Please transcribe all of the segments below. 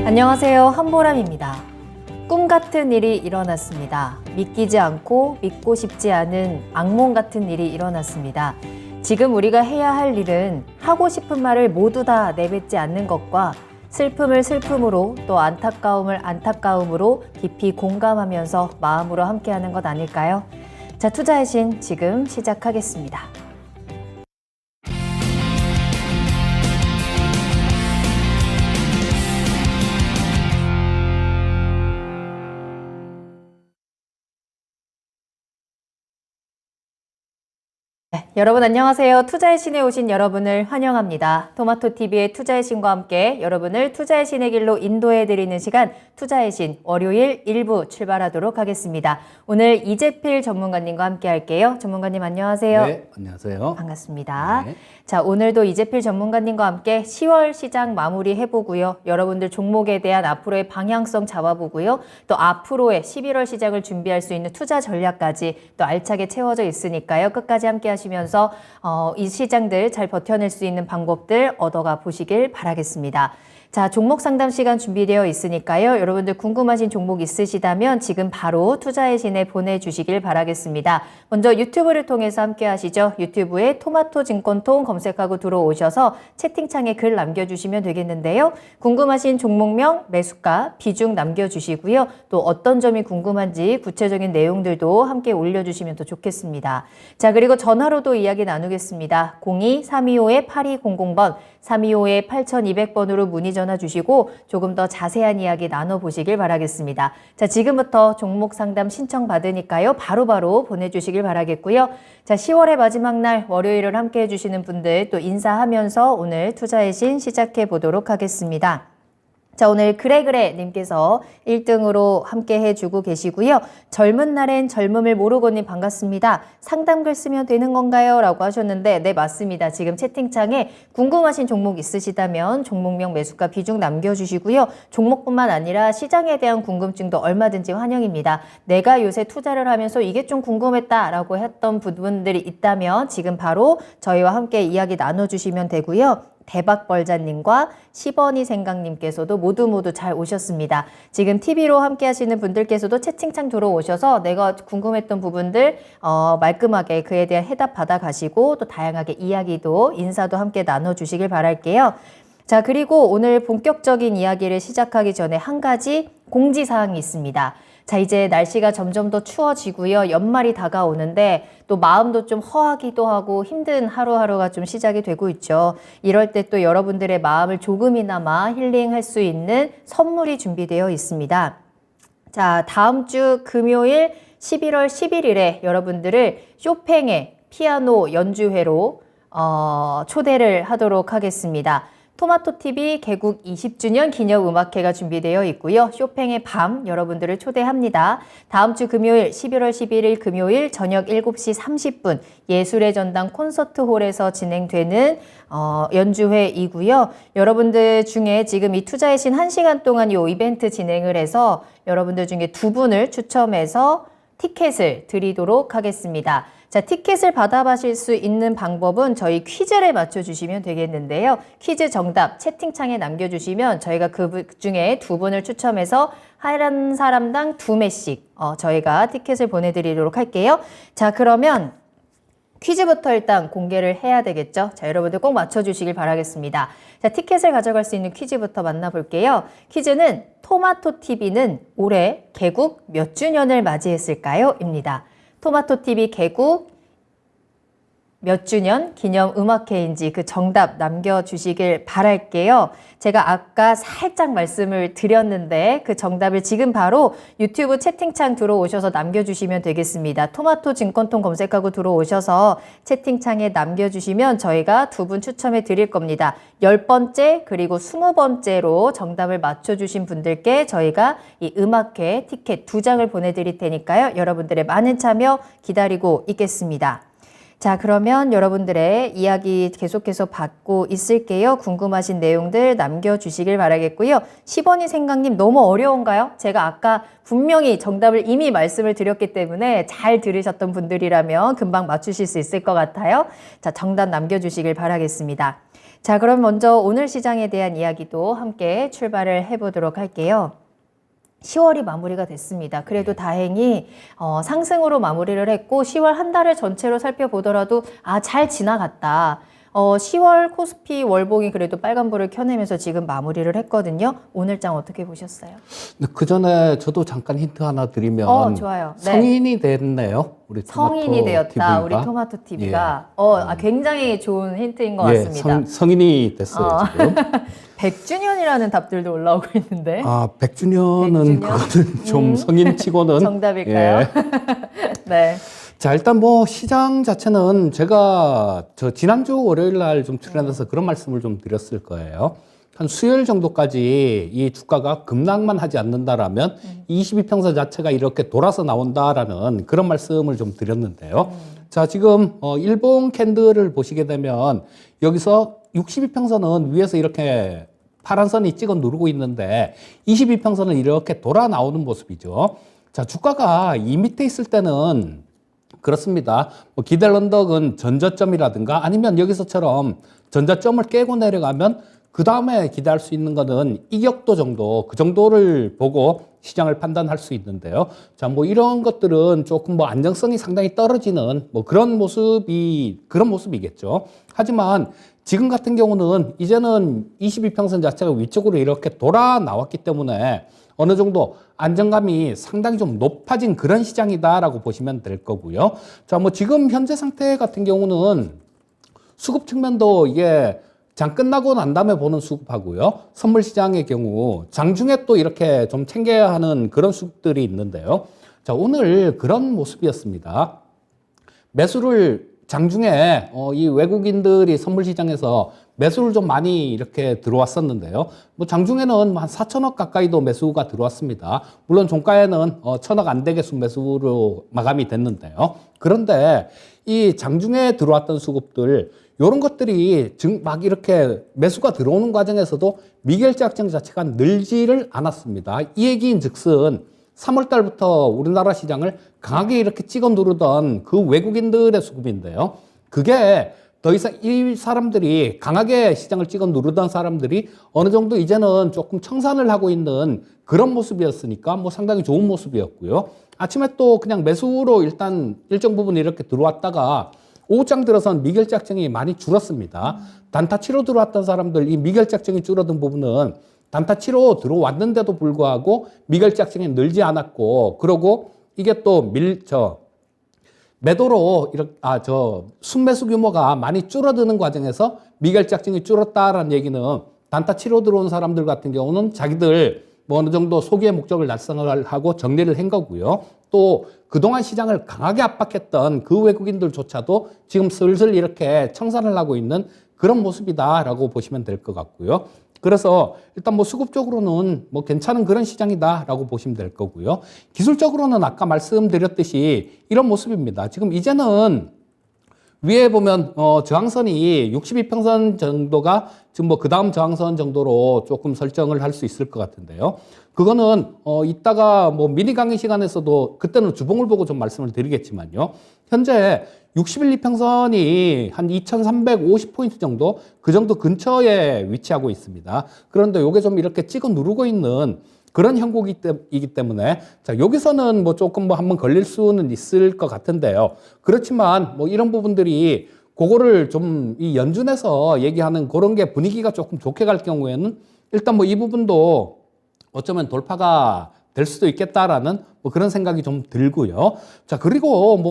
안녕하세요. 한보람입니다. 꿈 같은 일이 일어났습니다. 믿기지 않고 믿고 싶지 않은 악몽 같은 일이 일어났습니다. 지금 우리가 해야 할 일은 하고 싶은 말을 모두 다 내뱉지 않는 것과 슬픔을 슬픔으로 또 안타까움을 안타까움으로 깊이 공감하면서 마음으로 함께하는 것 아닐까요? 자, 투자의 신 지금 시작하겠습니다. 네, 여러분 안녕하세요. 투자의 신에 오신 여러분을 환영합니다. 토마토TV의 투자의 신과 함께 여러분을 투자의 신의 길로 인도해드리는 시간 투자의 신 월요일 1부 출발하도록 하겠습니다. 오늘 이재필 전문가님과 함께 할게요. 전문가님 안녕하세요. 네, 안녕하세요. 반갑습니다. 네. 자, 오늘도 이재필 전문가님과 함께 10월 시장 마무리 해보고요. 여러분들 종목에 대한 앞으로의 방향성 잡아보고요. 또 앞으로의 11월 시장을 준비할 수 있는 투자 전략까지 또 알차게 채워져 있으니까요. 끝까지 함께 하시면서 이 시장들 잘 버텨낼 수 있는 방법들 얻어가 보시길 바라겠습니다. 자, 종목 상담 시간 준비되어 있으니까요. 여러분들 궁금하신 종목 있으시다면 지금 바로 투자의 신에 보내주시길 바라겠습니다. 먼저 유튜브를 통해서 함께 하시죠. 유튜브에 토마토 증권통 검색하고 들어오셔서 채팅창에 글 남겨주시면 되겠는데요. 궁금하신 종목명, 매수가, 비중 남겨주시고요. 또 어떤 점이 궁금한지 구체적인 내용들도 함께 올려주시면 더 좋겠습니다. 자, 그리고 전화로도 이야기 나누겠습니다. 02-325-8200번, 325-8200번으로 문의 전화 주시고 조금 더 자세한 이야기 나눠보시길 바라겠습니다. 자, 지금부터 종목 상담 신청 받으니까요. 바로바로 보내주시길 바라겠고요. 자, 10월의 마지막 날 월요일을 함께 해주시는 분들 또 인사하면서 오늘 투자의 신 시작해 보도록 하겠습니다. 자, 오늘 그래그래 님께서 1등으로 함께 해주고 계시고요. 젊은 날엔 젊음을 모르고님 반갑습니다. 상담글 쓰면 되는 건가요? 라고 하셨는데 네, 맞습니다. 지금 채팅창에 궁금하신 종목 있으시다면 종목명, 매수가, 비중 남겨주시고요. 종목뿐만 아니라 시장에 대한 궁금증도 얼마든지 환영입니다. 내가 요새 투자를 하면서 이게 좀 궁금했다라고 했던 부분들이 있다면 지금 바로 저희와 함께 이야기 나눠주시면 되고요. 대박벌자님과 10원이 생각님께서도 모두 잘 오셨습니다. 지금 TV로 함께 하시는 분들께서도 채팅창 들어오셔서 내가 궁금했던 부분들 말끔하게 그에 대한 해답 받아 가시고 또 다양하게 이야기도 인사도 함께 나눠주시길 바랄게요. 자, 그리고 오늘 본격적인 이야기를 시작하기 전에 한 가지 공지사항이 있습니다. 자, 이제 날씨가 점점 더 추워지고요. 연말이 다가오는데 또 마음도 좀 허하기도 하고 힘든 하루하루가 좀 시작이 되고 있죠. 이럴 때 또 여러분들의 마음을 조금이나마 힐링할 수 있는 선물이 준비되어 있습니다. 자, 다음 주 금요일 11월 11일에 여러분들을 쇼팽의 피아노 연주회로 초대를 하도록 하겠습니다. 토마토TV 개국 20주년 기념음악회가 준비되어 있고요. 쇼팽의 밤 여러분들을 초대합니다. 다음 주 금요일 11월 11일 금요일 저녁 7시 30분 예술의 전당 콘서트홀에서 진행되는 연주회이고요. 여러분들 중에 지금 이 투자의 신 1시간 동안 이 이벤트 진행을 해서 여러분들 중에 2분을 추첨해서 티켓을 드리도록 하겠습니다. 자, 티켓을 받아가실 수 있는 방법은 저희 퀴즈를 맞춰주시면 되겠는데요. 퀴즈 정답 채팅창에 남겨주시면 저희가 그 중에 2분을 추첨해서 한 사람당 2매씩 저희가 티켓을 보내드리도록 할게요. 자, 그러면 퀴즈부터 일단 공개를 해야 되겠죠. 자, 여러분들 꼭 맞춰주시길 바라겠습니다. 자, 티켓을 가져갈 수 있는 퀴즈부터 만나볼게요. 퀴즈는 토마토TV는 올해 개국 몇 주년을 맞이했을까요? 입니다. 토마토TV 개국 몇 주년 기념 음악회인지 그 정답 남겨주시길 바랄게요. 제가 아까 살짝 말씀을 드렸는데 그 정답을 지금 바로 유튜브 채팅창 들어오셔서 남겨주시면 되겠습니다. 토마토 증권통 검색하고 들어오셔서 채팅창에 남겨주시면 저희가 2분 추첨해 드릴 겁니다. 10번째 그리고 20번째로 정답을 맞춰주신 분들께 저희가 이 음악회 티켓 2장을 보내드릴 테니까요. 여러분들의 많은 참여 기다리고 있겠습니다. 자, 그러면 여러분들의 이야기 계속해서 받고 있을게요. 궁금하신 내용들 남겨주시길 바라겠고요. 10원이 생각님 너무 어려운가요? 제가 아까 분명히 정답을 이미 말씀을 드렸기 때문에 잘 들으셨던 분들이라면 금방 맞추실 수 있을 것 같아요. 자, 정답 남겨주시길 바라겠습니다. 자, 그럼 먼저 오늘 시장에 대한 이야기도 함께 출발을 해보도록 할게요. 10월이 마무리가 됐습니다. 그래도 다행히 상승으로 마무리를 했고 10월 한 달을 전체로 살펴보더라도 잘 지나갔다. 10월 코스피 월봉이 그래도 빨간불을 켜내면서 지금 마무리를 했거든요. 오늘 장 어떻게 보셨어요? 그 전에 저도 잠깐 힌트 하나 드리면 좋아요. 네. 성인이 됐네요. 우리 성인이 되었다. TV가. 우리 토마토 TV가. 예. 굉장히 좋은 힌트인 것 같습니다. 성인이 됐어요, 지금. 100주년이라는 답들도 올라오고 있는데. 100주년은 100주년? 그거는 좀 성인치고는. 정답일까요? 예. 네. 자, 일단 시장 자체는 제가 지난주 월요일 날 좀 출연해서 그런 말씀을 좀 드렸을 거예요. 한 수요일 정도까지 이 주가가 급락만 하지 않는다라면 22평선 자체가 이렇게 돌아서 나온다라는 그런 말씀을 좀 드렸는데요. 자, 지금 일봉 캔들을 보시게 되면 여기서 62평선은 위에서 이렇게 파란 선이 찍어 누르고 있는데 22평선은 이렇게 돌아 나오는 모습이죠. 자, 주가가 이 밑에 있을 때는 그렇습니다. 기댈 언덕은 전저점이라든가 아니면 여기서처럼 전저점을 깨고 내려가면 그 다음에 기대할 수 있는 거는 이격도 정도, 그 정도를 보고 시장을 판단할 수 있는데요. 자, 이런 것들은 조금 안정성이 상당히 떨어지는 그런 모습이겠죠. 하지만 지금 같은 경우는 이제는 22평선 자체가 위쪽으로 이렇게 돌아 나왔기 때문에 어느 정도 안정감이 상당히 좀 높아진 그런 시장이다라고 보시면 될 거고요. 자, 지금 현재 상태 같은 경우는 수급 측면도 이게 장 끝나고 난 다음에 보는 수급하고요. 선물 시장의 경우 장중에 또 이렇게 좀 챙겨야 하는 그런 수급들이 있는데요. 자, 오늘 그런 모습이었습니다. 매수를 장중에 이 외국인들이 선물 시장에서 매수를 좀 많이 이렇게 들어왔었는데요. 장중에는 한 4천억 가까이도 매수가 들어왔습니다. 물론 종가에는 1,000억 안 되게 매수로 마감이 됐는데요. 그런데 이 장중에 들어왔던 수급들 이런 것들이 막 이렇게 매수가 들어오는 과정에서도 미결제 확정 자체가 늘지를 않았습니다. 이 얘기인 즉슨 3월 달부터 우리나라 시장을 강하게 이렇게 찍어 누르던 그 외국인들의 수급인데요. 그게 더 이상 이 사람들이 강하게 시장을 찍어 누르던 사람들이 어느 정도 이제는 조금 청산을 하고 있는 그런 모습이었으니까 상당히 좋은 모습이었고요. 아침에 또 그냥 매수로 일단 일정 부분 이렇게 들어왔다가 오후장 들어선 미결제 확정이 많이 줄었습니다. 단타치로 들어왔던 사람들 이 미결제 확정이 줄어든 부분은 단타치로 들어왔는데도 불구하고 미결제 확정이 늘지 않았고 그러고 이게 또 매도로 이렇게 순매수 규모가 많이 줄어드는 과정에서 미결제 확정이 줄었다라는 얘기는 단타치로 들어온 사람들 같은 경우는 자기들 어느 정도 소기의 목적을 달성을 하고 정리를 한 거고요. 또 그동안 시장을 강하게 압박했던 그 외국인들조차도 지금 슬슬 이렇게 청산을 하고 있는 그런 모습이다라고 보시면 될 것 같고요. 그래서 일단 수급적으로는 괜찮은 그런 시장이다라고 보시면 될 거고요. 기술적으로는 아까 말씀드렸듯이 이런 모습입니다. 지금 이제는 위에 보면 저항선이 62평선 정도가 지금 그 다음 저항선 정도로 조금 설정을 할 수 있을 것 같은데요. 그거는 이따가 미니 강의 시간에서도 그때는 주봉을 보고 좀 말씀을 드리겠지만요. 현재 61, 2평선이 한 2350포인트 정도 그 정도 근처에 위치하고 있습니다. 그런데 요게 좀 이렇게 찍어 누르고 있는 그런 형국이기 때문에 자, 여기서는 조금 한번 걸릴 수는 있을 것 같은데요. 그렇지만 이런 부분들이 그거를 좀 이 연준에서 얘기하는 그런 게 분위기가 조금 좋게 갈 경우에는 일단 이 부분도 어쩌면 돌파가 될 수도 있겠다라는 그런 생각이 좀 들고요. 자, 그리고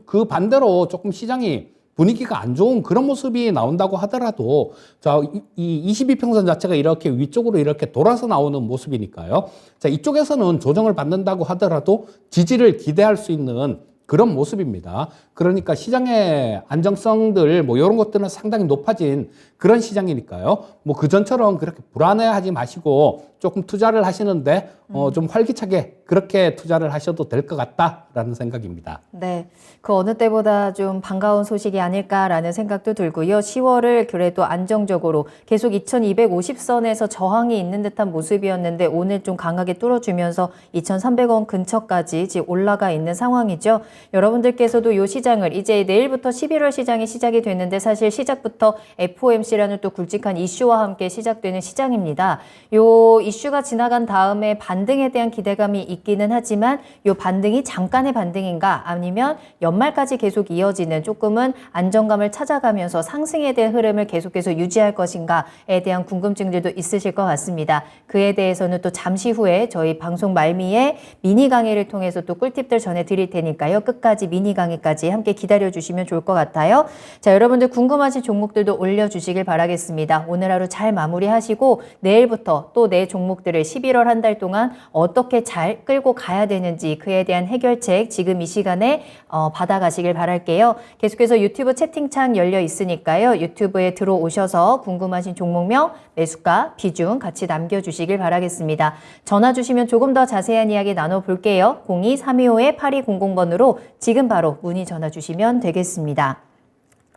그 반대로 조금 시장이 분위기가 안 좋은 그런 모습이 나온다고 하더라도 자, 이 22평선 자체가 이렇게 위쪽으로 이렇게 돌아서 나오는 모습이니까요. 자, 이쪽에서는 조정을 받는다고 하더라도 지지를 기대할 수 있는 그런 모습입니다. 그러니까 시장의 안정성들 이런 것들은 상당히 높아진 그런 시장이니까요. 그전처럼 그렇게 불안해하지 마시고 조금 투자를 하시는데 좀 활기차게 그렇게 투자를 하셔도 될 것 같다라는 생각입니다. 네, 그 어느 때보다 좀 반가운 소식이 아닐까라는 생각도 들고요. 10월을 그래도 안정적으로 계속 2250선에서 저항이 있는 듯한 모습이었는데 오늘 좀 강하게 뚫어주면서 2300원 근처까지 지금 올라가 있는 상황이죠. 여러분들께서도 이 시장을 이제 내일부터 11월 시장이 시작이 됐는데 사실 시작부터 FOMC라는 또 굵직한 이슈와 함께 시작되는 시장입니다. 요 이슈가 지나간 다음에 반등에 대한 기대감이 있기는 하지만 요 반등이 잠깐의 반등인가 아니면 연말까지 계속 이어지는 조금은 안정감을 찾아가면서 상승에 대한 흐름을 계속해서 유지할 것인가에 대한 궁금증들도 있으실 것 같습니다. 그에 대해서는 또 잠시 후에 저희 방송 말미에 미니 강의를 통해서 또 꿀팁들 전해드릴 테니까요. 끝까지 미니 강의까지 함께 기다려주시면 좋을 것 같아요. 자, 여러분들 궁금하신 종목들도 올려주시길 바라겠습니다. 오늘 하루 잘 마무리하시고 내일부터 또 내 종목들을 11월 한 달 동안 어떻게 잘 끌고 가야 되는지 그에 대한 해결책 지금 이 시간에 받아가시길 바랄게요. 계속해서 유튜브 채팅창 열려 있으니까요. 유튜브에 들어오셔서 궁금하신 종목명, 매수가, 비중 같이 남겨주시길 바라겠습니다. 전화 주시면 조금 더 자세한 이야기 나눠볼게요. 02-325-8200번으로 지금 바로 문의 전화 주시면 되겠습니다.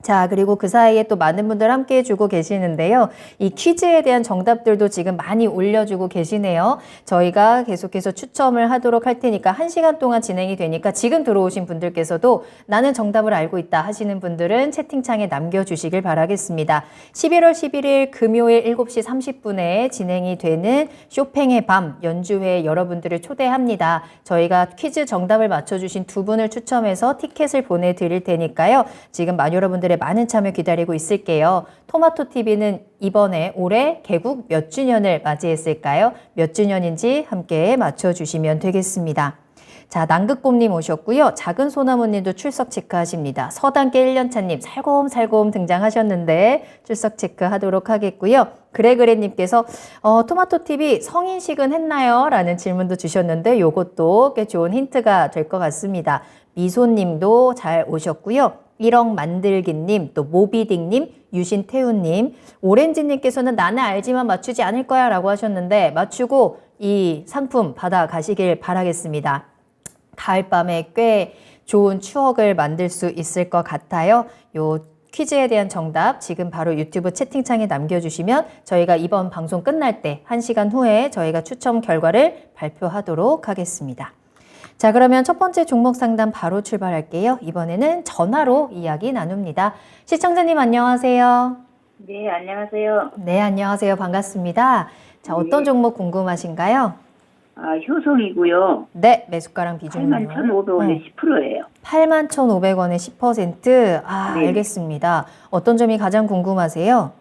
자, 그리고 그 사이에 또 많은 분들 함께 해주고 계시는데요. 이 퀴즈에 대한 정답들도 지금 많이 올려주고 계시네요. 저희가 계속해서 추첨을 하도록 할 테니까 1시간 동안 진행이 되니까 지금 들어오신 분들께서도 나는 정답을 알고 있다 하시는 분들은 채팅창에 남겨주시길 바라겠습니다. 11월 11일 금요일 7시 30분에 진행이 되는 쇼팽의 밤 연주회에 여러분들을 초대합니다. 저희가 퀴즈 정답을 맞춰주신 두 분을 추첨해서 티켓을 보내드릴 테니까요. 지금 많은 여러분들의 많은 참여 기다리고 있을게요. 토마토TV는 이번에 올해 개국 몇 주년을 맞이했을까요? 몇 주년인지 함께 맞춰주시면 되겠습니다. 자, 남극곰님 오셨고요. 작은 소나무님도 출석 체크하십니다. 서단계 1년차님 살곰살곰 등장하셨는데 출석 체크하도록 하겠고요. 그래그래님께서 토마토TV 성인식은 했나요? 라는 질문도 주셨는데 요것도 꽤 좋은 힌트가 될 것 같습니다. 미소님도 잘 오셨고요. 1억 만들기님, 또 모비딩님, 유신태우님, 오렌지님께서는 나는 알지만 맞추지 않을 거야 라고 하셨는데 맞추고 이 상품 받아가시길 바라겠습니다. 가을밤에 꽤 좋은 추억을 만들 수 있을 것 같아요. 요 퀴즈에 대한 정답 지금 바로 유튜브 채팅창에 남겨주시면 저희가 이번 방송 끝날 때 1시간 후에 저희가 추첨 결과를 발표하도록 하겠습니다. 자, 그러면 첫 번째 종목 상담 바로 출발할게요. 이번에는 전화로 이야기 나눕니다. 시청자님 안녕하세요. 네, 안녕하세요. 네, 안녕하세요. 반갑습니다. 자, 어떤 종목 궁금하신가요? 효성이고요. 네, 매수가랑 비중은요? 81,500원에 10%예요. 81,500원에 10%? 네. 알겠습니다. 어떤 점이 가장 궁금하세요?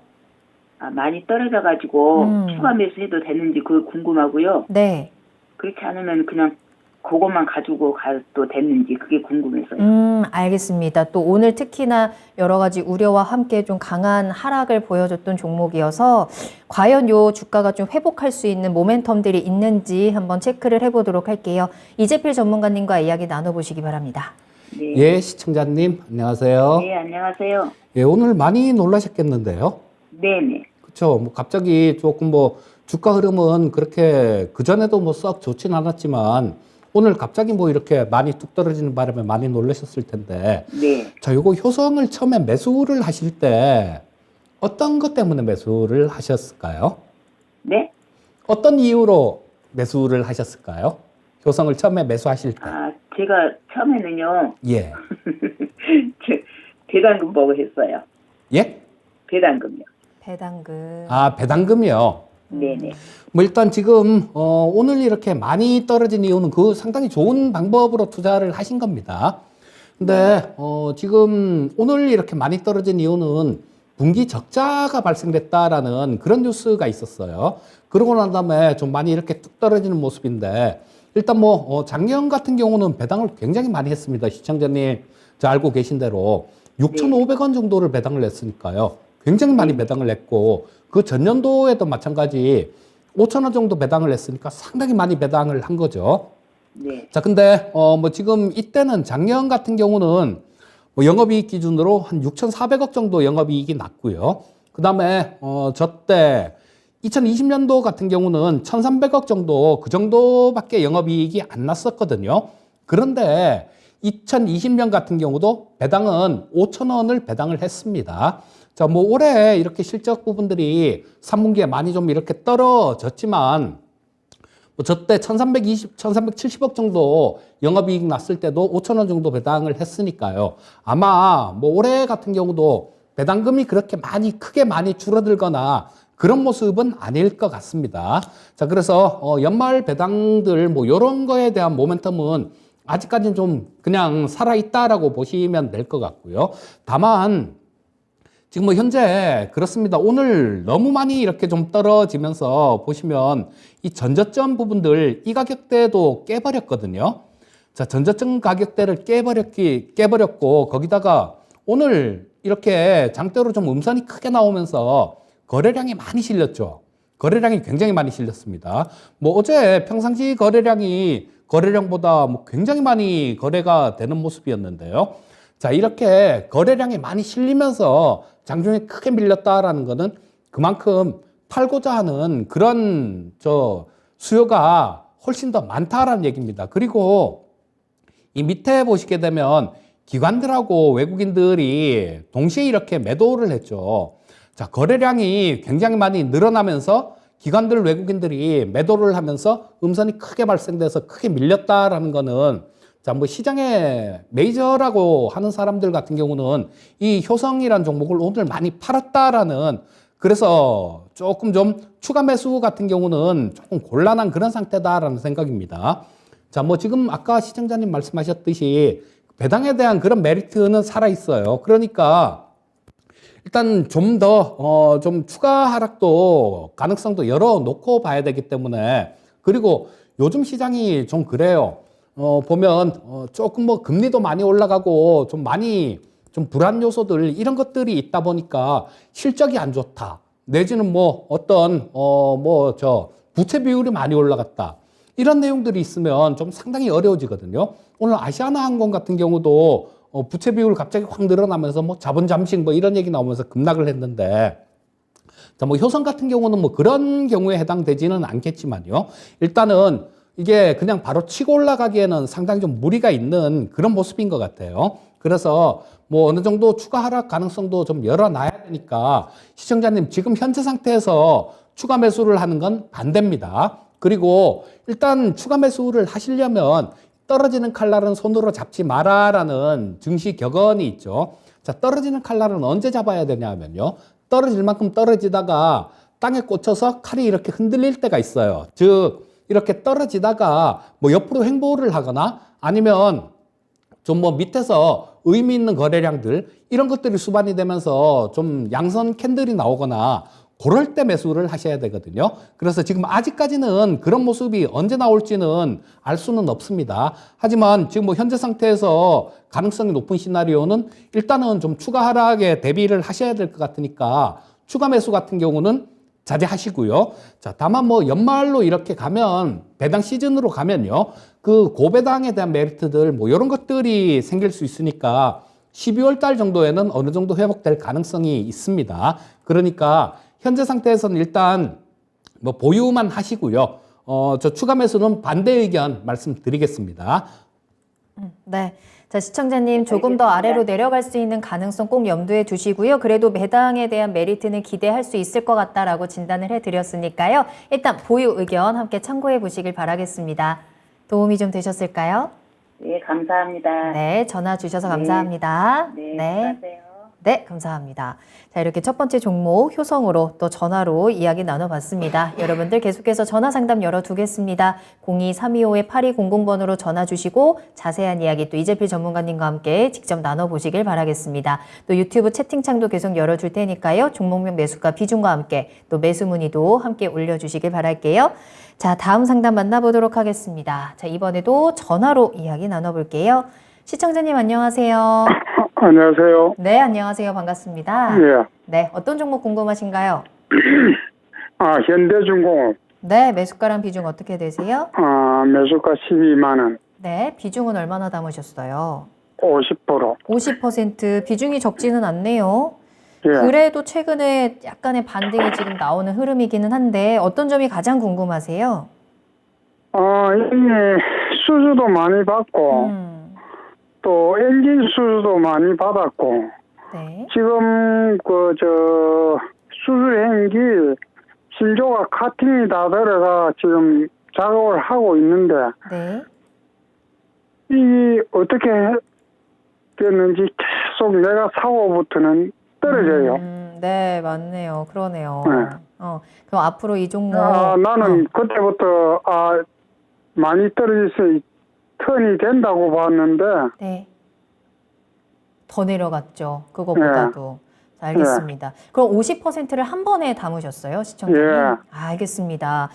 많이 떨어져가지고 추가 매수해도 되는지 그거 궁금하고요. 네. 그렇지 않으면 그냥 그것만 가지고 가도 됐는지 그게 궁금해서요. 알겠습니다. 또 오늘 특히나 여러 가지 우려와 함께 좀 강한 하락을 보여줬던 종목이어서 과연 요 주가가 좀 회복할 수 있는 모멘텀들이 있는지 한번 체크를 해보도록 할게요. 이재필 전문가님과 이야기 나눠보시기 바랍니다. 네. 예, 시청자님 안녕하세요. 네, 안녕하세요. 예, 오늘 많이 놀라셨겠는데요. 네네. 그렇죠. 뭐 갑자기 조금 뭐 주가 흐름은 그렇게 그전에도 뭐 썩 좋진 않았지만 오늘 갑자기 뭐 이렇게 많이 뚝 떨어지는 바람에 많이 놀라셨을 텐데. 네. 자, 요거 효성을 처음에 매수를 하실 때 어떤 것 때문에 매수를 하셨을까요? 네? 어떤 이유로 매수를 하셨을까요? 효성을 처음에 매수하실 때. 제가 처음에는요, 예. 배당금 보고 했어요. 예? 배당금요. 배당금. 배당금이요. 네네. 뭐 일단 지금 오늘 이렇게 많이 떨어진 이유는 그 상당히 좋은 방법으로 투자를 하신 겁니다. 근데 지금 오늘 이렇게 많이 떨어진 이유는 분기 적자가 발생됐다라는 그런 뉴스가 있었어요. 그러고 난 다음에 좀 많이 이렇게 뚝 떨어지는 모습인데 일단 뭐 작년 같은 경우는 배당을 굉장히 많이 했습니다. 시청자님 잘 알고 계신 대로 6,500원 정도를 배당을 했으니까요. 굉장히 많이 배당을 했고 그 전년도에도 마찬가지 5,000원 정도 배당을 했으니까 상당히 많이 배당을 한 거죠. 네. 자, 근데 뭐 지금 이때는 작년 같은 경우는 뭐 영업이익 기준으로 한 6,400억 정도 영업이익이 났고요. 그다음에 저때 2020년도 같은 경우는 1,300억 정도 그 정도밖에 영업이익이 안 났었거든요. 그런데 2020년 같은 경우도 배당은 5,000원을 배당을 했습니다. 자, 뭐 올해 이렇게 실적 부분들이 3분기에 많이 좀 이렇게 떨어졌지만 뭐 저때 1,370억 정도 영업이익 났을 때도 5,000원 정도 배당을 했으니까요. 아마 뭐 올해 같은 경우도 배당금이 그렇게 크게 많이 줄어들거나 그런 모습은 아닐 것 같습니다. 자, 그래서 연말 배당들 뭐 이런 거에 대한 모멘텀은 아직까지는 좀 그냥 살아있다라고 보시면 될 것 같고요. 다만 지금 뭐 현재 그렇습니다. 오늘 너무 많이 이렇게 좀 떨어지면서 보시면 이 전저점 부분들 이 가격대도 깨버렸거든요. 자, 전저점 가격대를 깨버렸고 거기다가 오늘 이렇게 장대로 좀 음선이 크게 나오면서 거래량이 많이 실렸죠. 거래량이 굉장히 많이 실렸습니다. 뭐 어제 평상시 거래량보다 뭐 굉장히 많이 거래가 되는 모습이었는데요. 자, 이렇게 거래량이 많이 실리면서 장중에 크게 밀렸다라는 거는 그만큼 팔고자 하는 그런 수요가 훨씬 더 많다라는 얘기입니다. 그리고 이 밑에 보시게 되면 기관들하고 외국인들이 동시에 이렇게 매도를 했죠. 자, 거래량이 굉장히 많이 늘어나면서 기관들 외국인들이 매도를 하면서 음선이 크게 발생돼서 크게 밀렸다라는 거는 자, 뭐 시장에 메이저라고 하는 사람들 같은 경우는 이 효성이라는 종목을 오늘 많이 팔았다라는 그래서 조금 좀 추가 매수 같은 경우는 조금 곤란한 그런 상태다라는 생각입니다. 자, 뭐 지금 아까 시청자님 말씀하셨듯이 배당에 대한 그런 메리트는 살아 있어요. 그러니까 일단 좀 더 좀 추가 하락도 가능성도 열어놓고 봐야 되기 때문에 그리고 요즘 시장이 좀 그래요. 보면 조금 뭐 금리도 많이 올라가고 좀 불안 요소들 이런 것들이 있다 보니까 실적이 안 좋다. 내지는 뭐 어떤 부채 비율이 많이 올라갔다. 이런 내용들이 있으면 좀 상당히 어려워지거든요. 오늘 아시아나항공 같은 경우도 부채 비율 갑자기 확 늘어나면서 뭐 자본 잠식 뭐 이런 얘기 나오면서 급락을 했는데 자, 뭐 효성 같은 경우는 뭐 그런 경우에 해당되지는 않겠지만요. 일단은 이게 그냥 바로 치고 올라가기에는 상당히 좀 무리가 있는 그런 모습인 것 같아요. 그래서 뭐 어느 정도 추가 하락 가능성도 좀 열어놔야 되니까 시청자님 지금 현재 상태에서 추가 매수를 하는 건 반대입니다. 그리고 일단 추가 매수를 하시려면 떨어지는 칼날은 손으로 잡지 마라라는 증시 격언이 있죠. 자, 떨어지는 칼날은 언제 잡아야 되냐 하면요. 떨어질 만큼 떨어지다가 땅에 꽂혀서 칼이 이렇게 흔들릴 때가 있어요. 즉 이렇게 떨어지다가 뭐 옆으로 횡보를 하거나 아니면 좀 뭐 밑에서 의미 있는 거래량들 이런 것들이 수반이 되면서 좀 양선 캔들이 나오거나 그럴 때 매수를 하셔야 되거든요. 그래서 지금 아직까지는 그런 모습이 언제 나올지는 알 수는 없습니다. 하지만 지금 뭐 현재 상태에서 가능성이 높은 시나리오는 일단은 좀 추가 하락에 대비를 하셔야 될 것 같으니까 추가 매수 같은 경우는 자제하시고요. 자, 다만 뭐 연말로 이렇게 가면 배당 시즌으로 가면요. 그 고배당에 대한 메리트들 뭐 이런 것들이 생길 수 있으니까 12월 달 정도에는 어느 정도 회복될 가능성이 있습니다. 그러니까 현재 상태에서는 일단 뭐 보유만 하시고요. 저 추가 매수는 반대 의견 말씀드리겠습니다. 네. 자, 시청자님 조금 더 아래로 내려갈 수 있는 가능성 꼭 염두에 두시고요. 그래도 배당에 대한 메리트는 기대할 수 있을 것 같다라고 진단을 해드렸으니까요. 일단 보유 의견 함께 참고해 보시길 바라겠습니다. 도움이 좀 되셨을까요? 네, 감사합니다. 네, 전화 주셔서 감사합니다. 네, 네. 수고하세요. 네, 감사합니다. 자, 이렇게 첫 번째 종목 효성으로 또 전화로 이야기 나눠봤습니다. 여러분들 계속해서 전화 상담 열어두겠습니다. 02-325-8200번으로 전화 주시고 자세한 이야기 또 이재필 전문가님과 함께 직접 나눠보시길 바라겠습니다. 또 유튜브 채팅창도 계속 열어줄 테니까요. 종목명 매수가 비중과 함께 또 매수 문의도 함께 올려주시길 바랄게요. 자, 다음 상담 만나보도록 하겠습니다. 자, 이번에도 전화로 이야기 나눠볼게요. 시청자님 안녕하세요. 안녕하세요. 네, 안녕하세요. 반갑습니다. 예. 네, 어떤 종목 궁금하신가요? 현대중공업. 네, 매수가랑 비중 어떻게 되세요? 매수가 12만 원. 네, 비중은 얼마나 담으셨어요? 50%. 50% 비중이 적지는 않네요. 예. 그래도 최근에 약간의 반등이 지금 나오는 흐름이기는 한데 어떤 점이 가장 궁금하세요? 이미 수주도 많이 받고, 또 엔진 수주도 많이 받았고, 네. 지금 수주 행기 신조가 카팅이 다 들어가 지금 작업을 하고 있는데, 네. 이 어떻게 됐는지 계속 내가 사고부터는 떨어져요. 네, 맞네요. 그러네요. 네. 그럼 앞으로 이 종목 나는 그때부터 많이 떨어져서 턴이 된다고 봤는데, 네. 더 내려갔죠. 그거보다도. 자, 알겠습니다. 그럼 50%를 한 번에 담으셨어요, 시청자님? 예. 알겠습니다.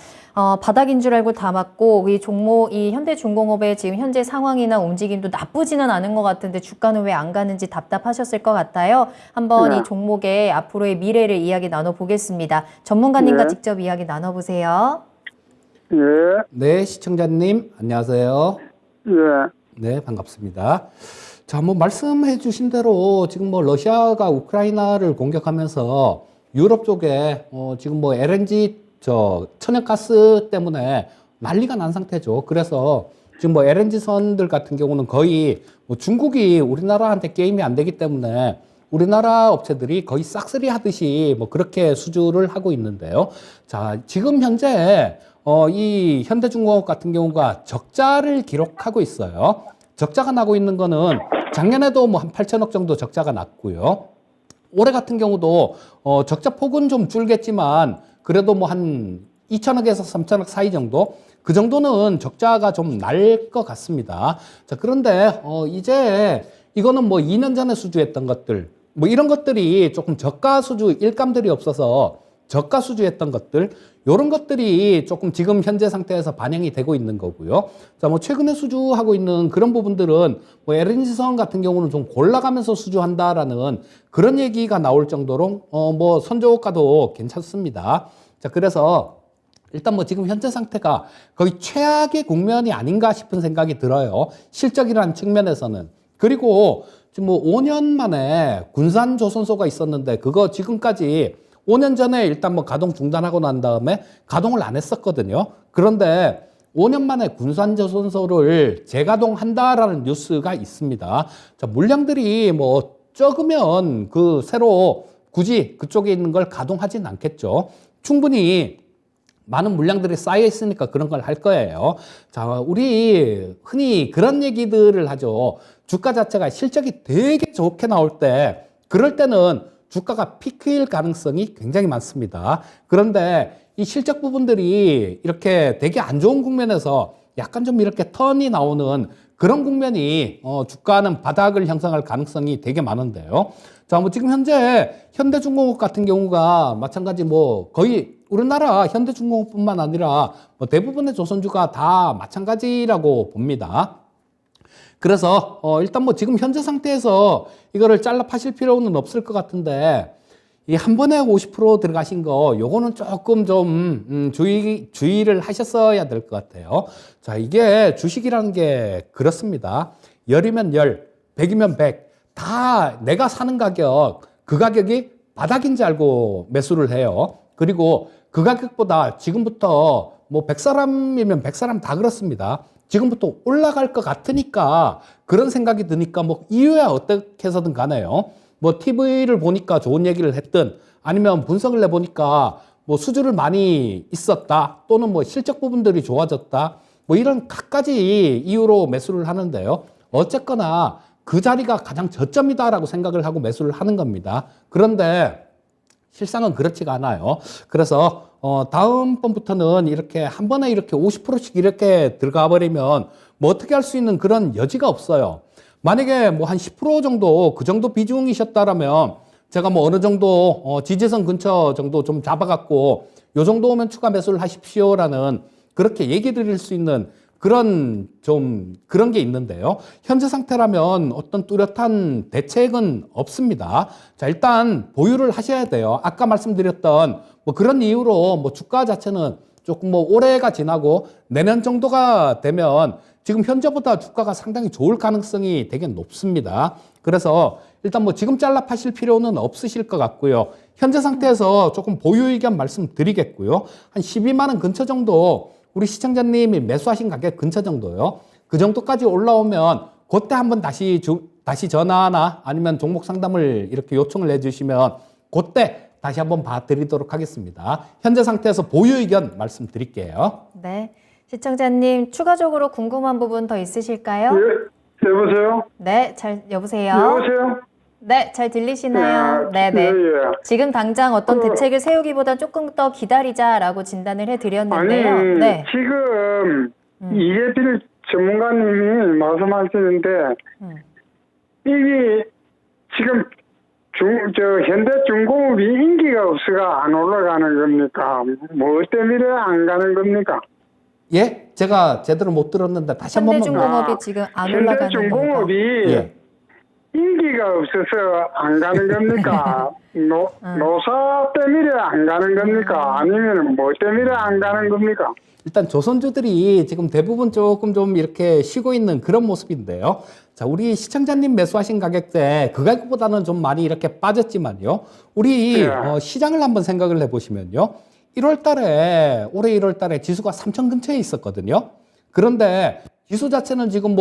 바닥인 줄 알고 담았고 이 종목, 이 현대중공업의 지금 현재 상황이나 움직임도 나쁘지는 않은 것 같은데 주가는 왜 안 가는지 답답하셨을 것 같아요. 한번 예. 이 종목의 앞으로의 미래를 이야기 나눠보겠습니다. 전문가님과 예. 직접 이야기 나눠보세요. 예, 네, 시청자님 안녕하세요. 예, 네, 반갑습니다. 자, 뭐 말씀해 주신 대로 지금 뭐 러시아가 우크라이나를 공격하면서 유럽 쪽에 지금 뭐 LNG 천연가스 때문에 난리가 난 상태죠. 그래서 지금 뭐 LNG 선들 같은 경우는 거의 뭐 중국이 우리나라한테 게임이 안 되기 때문에 우리나라 업체들이 거의 싹쓸이 하듯이 뭐 그렇게 수주를 하고 있는데요. 자, 지금 현재 이 현대중공업 같은 경우가 적자를 기록하고 있어요. 적자가 나고 있는 거는 작년에도 뭐 한 8천억 정도 적자가 났고요. 올해 같은 경우도 적자 폭은 좀 줄겠지만 그래도 뭐 한 2천억에서 3천억 사이 정도 그 정도는 적자가 좀 날 것 같습니다. 자, 그런데 이제 이거는 뭐 2년 전에 수주했던 것들 뭐 이런 것들이 조금 저가 수주 일감들이 없어서 저가 수주했던 것들 이런 것들이 조금 지금 현재 상태에서 반영이 되고 있는 거고요. 자, 뭐 최근에 수주하고 있는 그런 부분들은 뭐 LNG선 같은 경우는 좀 골라가면서 수주한다라는 그런 얘기가 나올 정도로 뭐 선저가도 괜찮습니다. 자, 그래서 일단 뭐 지금 현재 상태가 거의 최악의 국면이 아닌가 싶은 생각이 들어요. 실적이라는 측면에서는. 그리고 지금 뭐 5년 만에 군산 조선소가 있었는데 그거 지금까지 5년 전에 일단 뭐 가동 중단하고 난 다음에 가동을 안 했었거든요. 그런데 5년 만에 군산조선소를 재가동한다라는 뉴스가 있습니다. 자, 물량들이 뭐 적으면 그 새로 굳이 그쪽에 있는 걸 가동하진 않겠죠. 충분히 많은 물량들이 쌓여 있으니까 그런 걸 할 거예요. 자, 우리 흔히 그런 얘기들을 하죠. 주가 자체가 실적이 되게 좋게 나올 때 그럴 때는 주가가 피크일 가능성이 굉장히 많습니다. 그런데 이 실적 부분들이 이렇게 되게 안 좋은 국면에서 약간 좀 이렇게 턴이 나오는 그런 국면이 주가는 바닥을 형성할 가능성이 되게 많은데요. 자, 뭐 지금 현재 현대중공업 같은 경우가 마찬가지 뭐 거의 우리나라 현대중공업뿐만 아니라 뭐 대부분의 조선주가 다 마찬가지라고 봅니다. 그래서 일단 뭐 지금 현재 상태에서 이거를 잘라 파실 필요는 없을 것 같은데 이 한 번에 50% 들어가신 거 요거는 조금 좀 주의를 하셨어야 될 것 같아요. 자, 이게 주식이라는 게 그렇습니다. 10이면 10, 100이면 100. 다 내가 사는 가격, 그 가격이 바닥인지 알고 매수를 해요. 그리고 그 가격보다 지금부터 뭐 100사람이면 100사람 다 그렇습니다. 지금부터 올라갈 것 같으니까 그런 생각이 드니까 뭐 이유야 어떻게 해서든 가네요. 뭐 TV를 보니까 좋은 얘기를 했든 아니면 분석을 내보니까 뭐 수주를 많이 있었다 또는 뭐 실적 부분들이 좋아졌다 뭐 이런 갖가지 이유로 매수를 하는데요. 어쨌거나 그 자리가 가장 저점이다라고 생각을 하고 매수를 하는 겁니다. 그런데 실상은 그렇지가 않아요. 그래서 다음번부터는 이렇게 한 번에 이렇게 50%씩 이렇게 들어가 버리면 뭐 어떻게 할 수 있는 그런 여지가 없어요. 만약에 뭐 한 10% 정도 그 정도 비중이셨다라면 제가 뭐 어느 정도 지지선 근처 정도 좀 잡아갖고 요 정도 오면 추가 매수를 하십시오라는 그렇게 얘기 드릴 수 있는 그런 그런 게 있는데요. 현재 상태라면 어떤 뚜렷한 대책은 없습니다. 자, 일단 보유를 하셔야 돼요. 아까 말씀드렸던 뭐 그런 이유로 뭐 주가 자체는 조금 뭐 올해가 지나고 내년 정도가 되면 지금 현재보다 주가가 상당히 좋을 가능성이 되게 높습니다. 그래서 일단 뭐 지금 잘라 파실 필요는 없으실 것 같고요. 현재 상태에서 조금 보유 의견 말씀드리겠고요. 한 12만 원 근처 정도 우리 시청자님이 매수하신 가격 근처 정도요. 그 정도까지 올라오면 그때 한번 다시 전화나 아니면 종목 상담을 이렇게 요청을 해주시면 그때 다시 한번 봐드리도록 하겠습니다. 현재 상태에서 보유 의견 말씀드릴게요. 네. 시청자님, 추가적으로 궁금한 부분 더 있으실까요? 예, 여보세요? 네, 여보세요? 여보세요? 네, 잘 들리시나요? 예, 네네. 예, 예. 지금 당장 어떤 대책을 세우기보다 조금 더 기다리자라고 진단을 해드렸는데요. 아니, 네. 지금 이계필 전문가님이 말씀하시는데, 이게 지금 현대중공업이 인기가 없어가 안 올라가는 겁니까? 뭐 때문에 안 가는 겁니까? 예? 제가 제대로 못 들었는데 다시 한 번만. 현대중공업이 지금 안 올라가는 현대중공업이 예. 인기가 없어서 안 가는 겁니까? 노사 때문에 안 가는 겁니까? 아니면 뭐 때문에 안 가는 겁니까? 일단 조선주들이 지금 대부분 조금 좀 이렇게 쉬고 있는 그런 모습인데요. 자, 우리 시청자님 매수하신 가격대 그 가격보다는 좀 많이 이렇게 빠졌지만요. 우리 예. 시장을 한번 생각을 해보시면요. 1월 달에, 올해 1월 달에 지수가 3,000 근처에 있었거든요. 그런데 지수 자체는 지금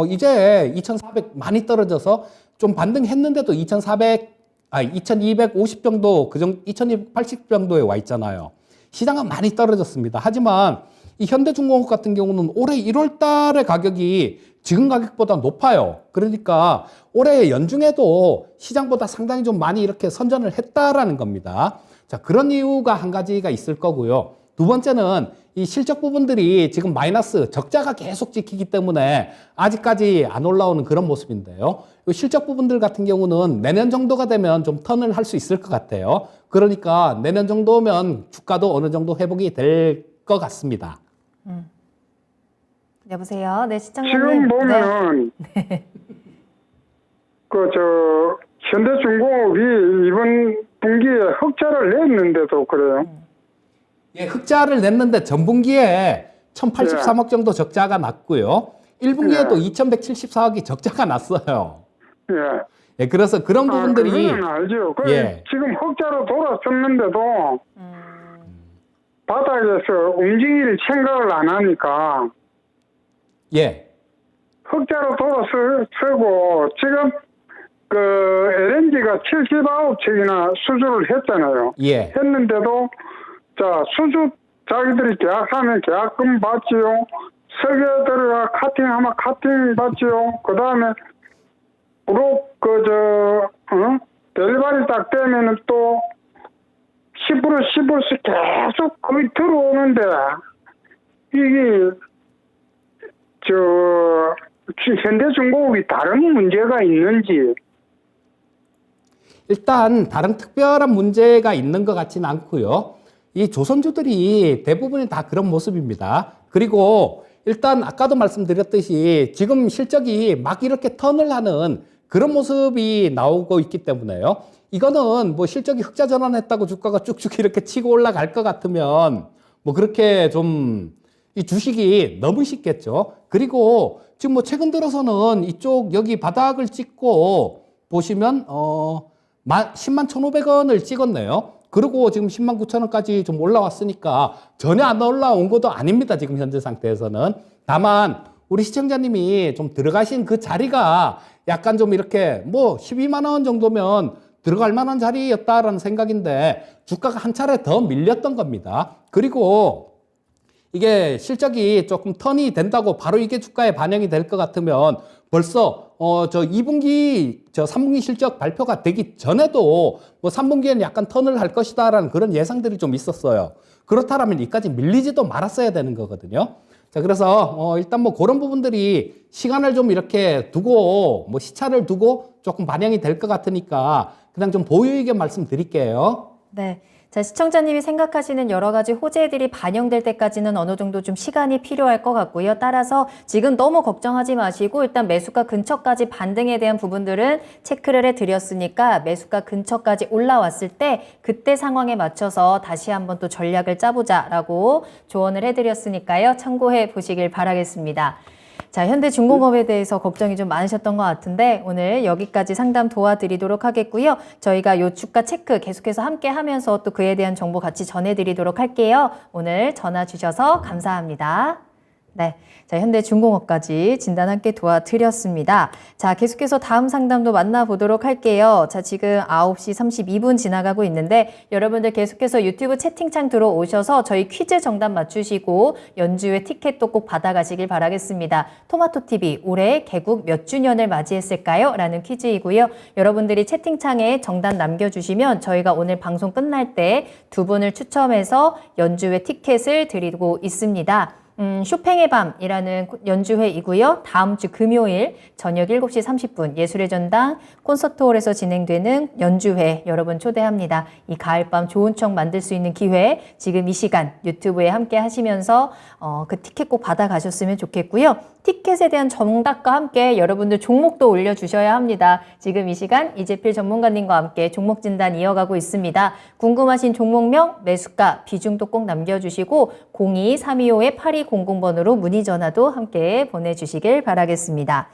이제 2,400 많이 떨어져서 좀 반등했는데도 2,250 정도, 2,280 정도에 와 있잖아요. 시장은 많이 떨어졌습니다. 하지만 이 현대중공업 같은 경우는 올해 1월 달의 가격이 지금 가격보다 높아요. 그러니까 올해 연중에도 시장보다 상당히 좀 많이 이렇게 선전을 했다라는 겁니다. 자, 그런 이유가 한 가지가 있을 거고요. 두 번째는 이 실적 부분들이 지금 마이너스 적자가 계속 찍히기 때문에 아직까지 안 올라오는 그런 모습인데요. 이 실적 부분들 같은 경우는 내년 정도가 되면 좀 턴을 할 수 있을 것 같아요. 그러니까 내년 정도면 주가도 어느 정도 회복이 될 것 같습니다. 여보세요? 네, 시청자님. 지금 보면은 현대중공업이 이번 분기에 흑자를 냈는데도 그래요. 예, 흑자를 냈는데 전분기에 1,083억 정도 적자가 났고요. 1분기에도 2,174억이 적자가 났어요. 예. 예, 그래서 그런 부분들이 그건 알죠. 예. 지금 흑자로 돌아섰는데도 바닥에서 움직일 생각을 안 하니까 예. 흑자로 돌아서고 지금 LNG가 79척이나 수주를 했잖아요. 예. 했는데도 수주 자기들이 계약하면 계약금 받지요. 설계 들어가 카팅하면 카팅 받지요. 그 다음에 델리바리 딱 되면은 또 10%씩 계속 거의 들어오는데 이게 현대중공업이 다른 문제가 있는지. 일단 다른 특별한 문제가 있는 것 같지는 않고요. 이 조선주들이 대부분이 다 그런 모습입니다. 그리고 일단 아까도 말씀드렸듯이 지금 실적이 막 이렇게 턴을 하는 그런 모습이 나오고 있기 때문에요. 이거는 뭐 실적이 흑자 전환했다고 주가가 쭉쭉 이렇게 치고 올라갈 것 같으면 뭐 그렇게 좀 이 주식이 너무 쉽겠죠. 그리고 지금 뭐 최근 들어서는 이쪽 여기 바닥을 찍고 보시면 10만 1,500원을 찍었네요. 그리고 지금 10만 9천원까지 좀 올라왔으니까 전혀 안 올라온 것도 아닙니다. 지금 현재 상태에서는. 다만 우리 시청자님이 좀 들어가신 그 자리가 약간 좀 이렇게 뭐 12만 원 정도면 들어갈 만한 자리였다라는 생각인데 주가가 한 차례 더 밀렸던 겁니다. 그리고 이게 실적이 조금 턴이 된다고 바로 이게 주가에 반영이 될 것 같으면 벌써 2분기 3분기 실적 발표가 되기 전에도 뭐 3분기에는 약간 턴을 할 것이다라는 그런 예상들이 좀 있었어요. 그렇다면 이까지 밀리지도 말았어야 되는 거거든요. 자, 그래서 일단 뭐 그런 부분들이 시간을 좀 이렇게 두고 뭐 시차를 두고 조금 반영이 될 것 같으니까 그냥 좀 보유 의견 말씀드릴게요. 네. 자, 시청자님이 생각하시는 여러 가지 호재들이 반영될 때까지는 어느 정도 좀 시간이 필요할 것 같고요. 따라서 지금 너무 걱정하지 마시고 일단 매수가 근처까지 반등에 대한 부분들은 체크를 해드렸으니까 매수가 근처까지 올라왔을 때 그때 상황에 맞춰서 다시 한번 또 전략을 짜보자라고 조언을 해드렸으니까요. 참고해 보시길 바라겠습니다. 자, 현대중공업에 대해서 걱정이 좀 많으셨던 것 같은데 오늘 여기까지 상담 도와드리도록 하겠고요. 저희가 요 주가 체크 계속해서 함께 하면서 또 그에 대한 정보 같이 전해드리도록 할게요. 오늘 전화 주셔서 감사합니다. 네. 자, 현대중공업까지 진단 함께 도와드렸습니다. 자, 계속해서 다음 상담도 만나보도록 할게요. 자, 지금 9시 32분 지나가고 있는데 여러분들 계속해서 유튜브 채팅창 들어오셔서 저희 퀴즈 정답 맞추시고 연주회 티켓도 꼭 받아가시길 바라겠습니다. 토마토TV 올해 개국 몇 주년을 맞이했을까요? 라는 퀴즈이고요. 여러분들이 채팅창에 정답 남겨주시면 저희가 오늘 방송 끝날 때 두 분을 추첨해서 연주회 티켓을 드리고 있습니다. 쇼팽의 밤이라는 연주회이고요. 다음 주 금요일 저녁 7시 30분 예술의 전당 콘서트홀에서 진행되는 연주회 여러분 초대합니다. 이 가을밤 좋은 추억 만들 수 있는 기회 지금 이 시간 유튜브에 함께 하시면서 그 티켓 꼭 받아가셨으면 좋겠고요. 티켓에 대한 정답과 함께 여러분들 종목도 올려주셔야 합니다. 지금 이 시간 이재필 전문가님과 함께 종목 진단 이어가고 있습니다. 궁금하신 종목명, 매수가, 비중도 꼭 남겨주시고 02-325-8200번으로 문의 전화도 함께 보내주시길 바라겠습니다.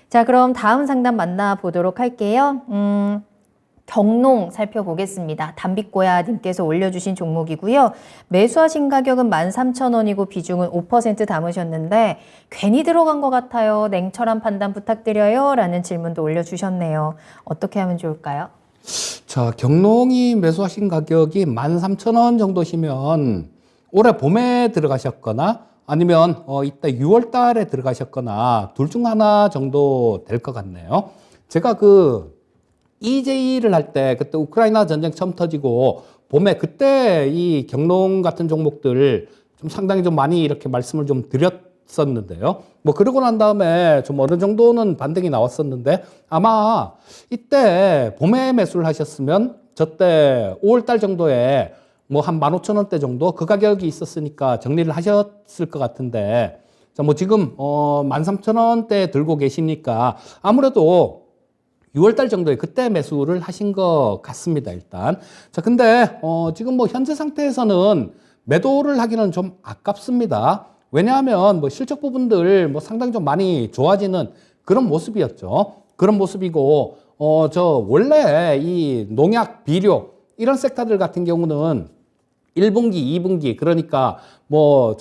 자, 그럼 다음 상담 만나보도록 할게요. 경농 살펴보겠습니다. 담빛고야님께서 올려주신 종목이고요. 매수하신 가격은 13,000원이고 비중은 5% 담으셨는데 괜히 들어간 것 같아요. 냉철한 판단 부탁드려요. 라는 질문도 올려주셨네요. 어떻게 하면 좋을까요? 자, 경농이 매수하신 가격이 13,000원 정도시면 올해 봄에 들어가셨거나 아니면 이따 6월 달에 들어가셨거나 둘 중 하나 정도 될 것 같네요. 제가 EJ를 할 때 그때 우크라이나 전쟁 처음 터지고 봄에 그때 이 경농 같은 종목들 좀 상당히 좀 많이 이렇게 말씀을 좀 드렸었는데요. 뭐 그러고 난 다음에 좀 어느 정도는 반등이 나왔었는데 아마 이때 봄에 매수를 하셨으면 저때 5월 달 정도에 뭐 한 15,000원대 정도 그 가격이 있었으니까 정리를 하셨을 것 같은데 자, 뭐 지금 13,000원대 들고 계시니까 아무래도 6월달 정도에 그때 매수를 하신 것 같습니다, 일단. 자, 근데, 지금 뭐 현재 상태에서는 매도를 하기는 좀 아깝습니다. 왜냐하면 뭐 실적 부분들 뭐 상당히 좀 많이 좋아지는 그런 모습이었죠. 그런 모습이고, 원래 이 농약, 비료, 이런 섹터들 같은 경우는 1분기, 2분기, 그러니까 뭐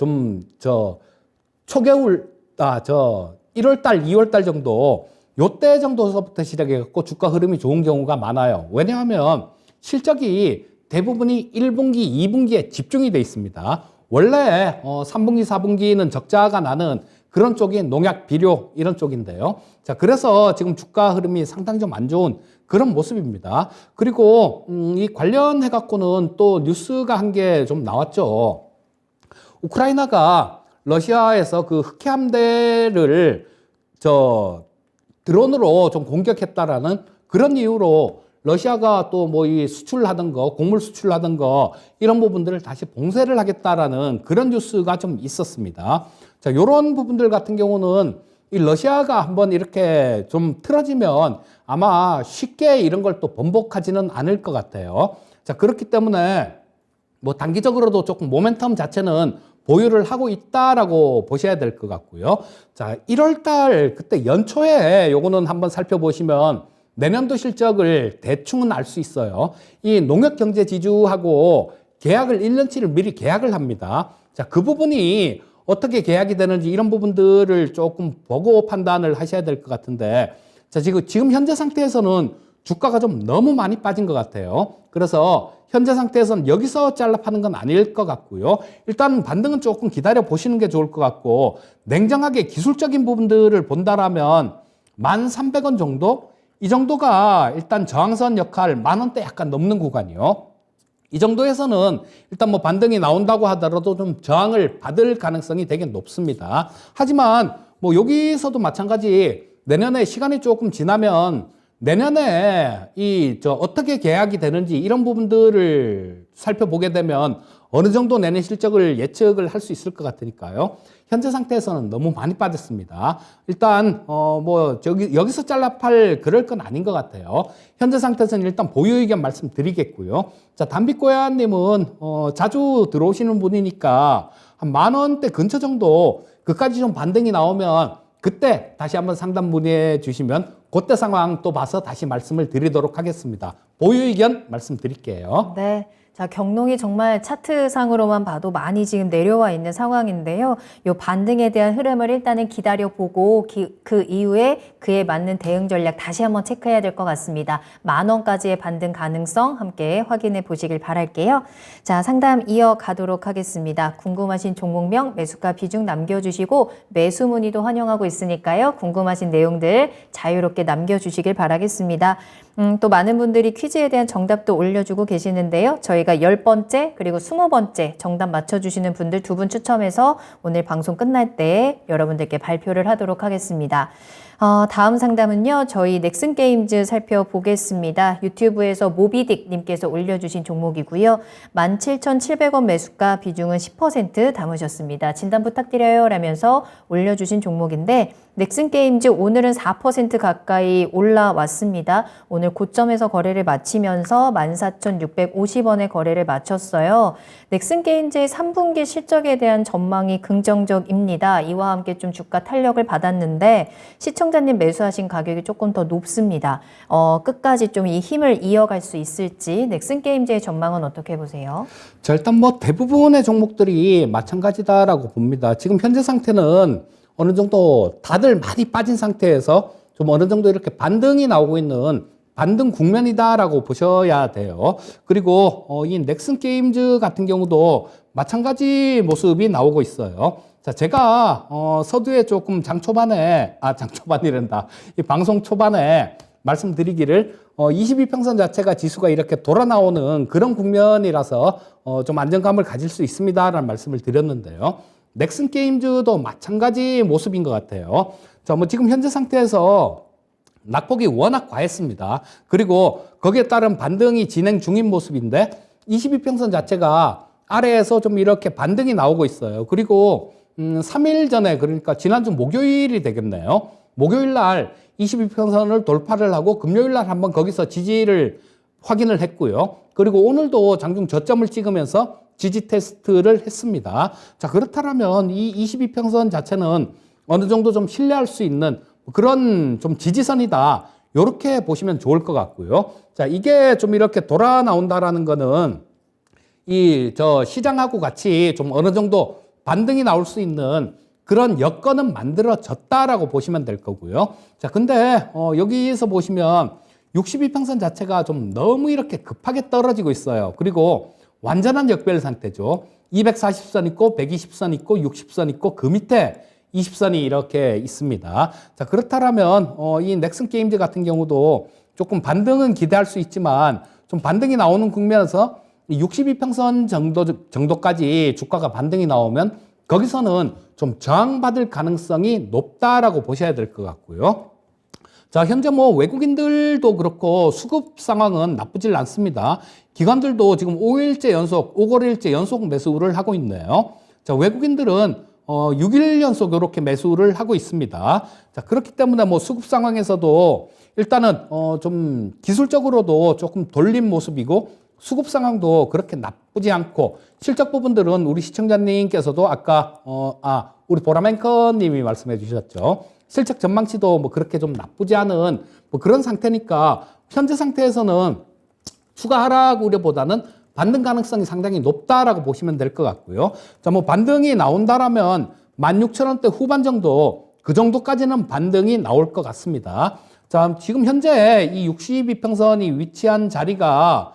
초겨울, 1월달, 2월달 정도 요때 정도서부터 시작해갖고 주가 흐름이 좋은 경우가 많아요. 왜냐하면 실적이 대부분이 1분기, 2분기에 집중이 돼 있습니다. 원래 3분기, 4분기는 적자가 나는 그런 쪽이 농약, 비료 이런 쪽인데요. 자, 그래서 지금 주가 흐름이 상당히 좀 안 좋은 그런 모습입니다. 그리고 이 관련해갖고는 또 뉴스가 한 게 좀 나왔죠. 우크라이나가 러시아에서 그 흑해함대를 드론으로 좀 공격했다라는 그런 이유로 러시아가 또 뭐 이 수출하던 거, 곡물 수출하던 거 이런 부분들을 다시 봉쇄를 하겠다라는 그런 뉴스가 좀 있었습니다. 자, 요런 부분들 같은 경우는 이 러시아가 한번 이렇게 좀 틀어지면 아마 쉽게 이런 걸 또 번복하지는 않을 것 같아요. 자, 그렇기 때문에 뭐 단기적으로도 조금 모멘텀 자체는 보유를 하고 있다라고 보셔야 될 것 같고요. 자, 1월 달 그때 연초에 요거는 한번 살펴보시면 내년도 실적을 대충은 알 수 있어요. 이 농협경제지주하고 계약을 1년치를 미리 계약을 합니다. 자, 그 부분이 어떻게 계약이 되는지 이런 부분들을 조금 보고 판단을 하셔야 될 것 같은데 자, 지금 현재 상태에서는 주가가 좀 너무 많이 빠진 것 같아요. 그래서 현재 상태에서는 여기서 잘라 파는 건 아닐 것 같고요. 일단 반등은 조금 기다려 보시는 게 좋을 것 같고 냉정하게 기술적인 부분들을 본다라면 1,300원 정도? 이 정도가 일단 저항선 역할 10,000원대 약간 넘는 구간이요. 이 정도에서는 일단 뭐 반등이 나온다고 하더라도 좀 저항을 받을 가능성이 되게 높습니다. 하지만 뭐 여기서도 마찬가지 내년에 시간이 조금 지나면 내년에 어떻게 계약이 되는지 이런 부분들을 살펴보게 되면 어느 정도 내년 실적을 예측을 할 수 있을 것 같으니까요. 현재 상태에서는 너무 많이 빠졌습니다. 일단 여기서 잘라 팔 그럴 건 아닌 것 같아요. 현재 상태에서는 일단 보유 의견 말씀드리겠고요. 자, 담빛고야님은 자주 들어오시는 분이니까 한 10,000원대 근처 정도 그까지 좀 반등이 나오면 그때 다시 한번 상담 문의해 주시면 그때 상황 또 봐서 다시 말씀을 드리도록 하겠습니다. 보유 의견 말씀드릴게요. 네. 자, 경농이 정말 차트상으로만 봐도 많이 지금 내려와 있는 상황인데요. 요 반등에 대한 흐름을 일단은 기다려보고 그 이후에 그에 맞는 대응 전략 다시 한번 체크해야 될 것 같습니다. 10,000원까지의 반등 가능성 함께 확인해 보시길 바랄게요. 자, 상담 이어가도록 하겠습니다. 궁금하신 종목명, 매수가 비중 남겨주시고 매수 문의도 환영하고 있으니까요. 궁금하신 내용들 자유롭게 남겨주시길 바라겠습니다. 또 많은 분들이 퀴즈에 대한 정답도 올려주고 계시는데요. 저희가 10번째 그리고 20번째 정답 맞춰주시는 분들 2분 추첨해서 오늘 방송 끝날 때 여러분들께 발표를 하도록 하겠습니다. 다음 상담은요. 저희 넥슨게임즈 살펴보겠습니다. 유튜브에서 모비딕님께서 올려주신 종목이고요. 17,700원 매수가 비중은 10% 담으셨습니다. 진단 부탁드려요 라면서 올려주신 종목인데 넥슨게임즈 오늘은 4% 가까이 올라왔습니다. 오늘 고점에서 거래를 마치면서 14,650원에 거래를 마쳤어요. 넥슨게임즈의 3분기 실적에 대한 전망이 긍정적입니다. 이와 함께 좀 주가 탄력을 받았는데 시청자님 매수하신 가격이 조금 더 높습니다. 끝까지 좀 이 힘을 이어갈 수 있을지 넥슨게임즈의 전망은 어떻게 보세요? 자, 일단 뭐 대부분의 종목들이 마찬가지다라고 봅니다. 지금 현재 상태는 어느 정도 다들 많이 빠진 상태에서 좀 어느 정도 이렇게 반등이 나오고 있는 반등 국면이다라고 보셔야 돼요. 그리고 이 넥슨 게임즈 같은 경우도 마찬가지 모습이 나오고 있어요. 자, 제가 서두에 조금 장초반이란다. 이 방송 초반에 말씀드리기를 22평선 자체가 지수가 이렇게 돌아 나오는 그런 국면이라서 좀 안정감을 가질 수 있습니다라는 말씀을 드렸는데요. 넥슨 게임즈도 마찬가지 모습인 것 같아요. 자, 뭐 지금 현재 상태에서 낙폭이 워낙 과했습니다. 그리고 거기에 따른 반등이 진행 중인 모습인데 22평선 자체가 아래에서 좀 이렇게 반등이 나오고 있어요. 그리고 3일 전에, 그러니까 지난주 목요일이 되겠네요. 목요일 날 22평선을 돌파를 하고 금요일 날 한번 거기서 지지를 확인을 했고요. 그리고 오늘도 장중 저점을 찍으면서 지지 테스트를 했습니다. 자, 그렇다면 이 22평선 자체는 어느 정도 좀 신뢰할 수 있는 그런 좀 지지선이다. 이렇게 보시면 좋을 것 같고요. 자, 이게 좀 이렇게 돌아 나온다라는 거는 시장하고 같이 좀 어느 정도 반등이 나올 수 있는 그런 여건은 만들어졌다라고 보시면 될 거고요. 자, 근데 여기서 보시면 62평선 자체가 좀 너무 이렇게 급하게 떨어지고 있어요. 그리고 완전한 역별 상태죠. 240선 있고 120선 있고 60선 있고 그 밑에 20선이 이렇게 있습니다. 자, 그렇다면 이 넥슨 게임즈 같은 경우도 조금 반등은 기대할 수 있지만 좀 반등이 나오는 국면에서 62평선 정도까지 주가가 반등이 나오면 거기서는 좀 저항받을 가능성이 높다라고 보셔야 될 것 같고요. 자, 현재 뭐 외국인들도 그렇고 수급 상황은 나쁘질 않습니다. 기관들도 지금 5일째 연속, 5거래일째 연속 매수를 하고 있네요. 자, 외국인들은 6일 연속 이렇게 매수를 하고 있습니다. 자, 그렇기 때문에 뭐 수급 상황에서도 일단은 좀 기술적으로도 조금 돌린 모습이고 수급 상황도 그렇게 나쁘지 않고 실적 부분들은 우리 시청자님께서도 아까 우리 보라맨커님이 말씀해 주셨죠. 실적 전망치도 뭐 그렇게 좀 나쁘지 않은 뭐 그런 상태니까 현재 상태에서는 추가 하락 우려보다는 반등 가능성이 상당히 높다라고 보시면 될 것 같고요. 자, 뭐 반등이 나온다라면 16,000원대 후반 정도 그 정도까지는 반등이 나올 것 같습니다. 자, 지금 현재 이 62평선이 위치한 자리가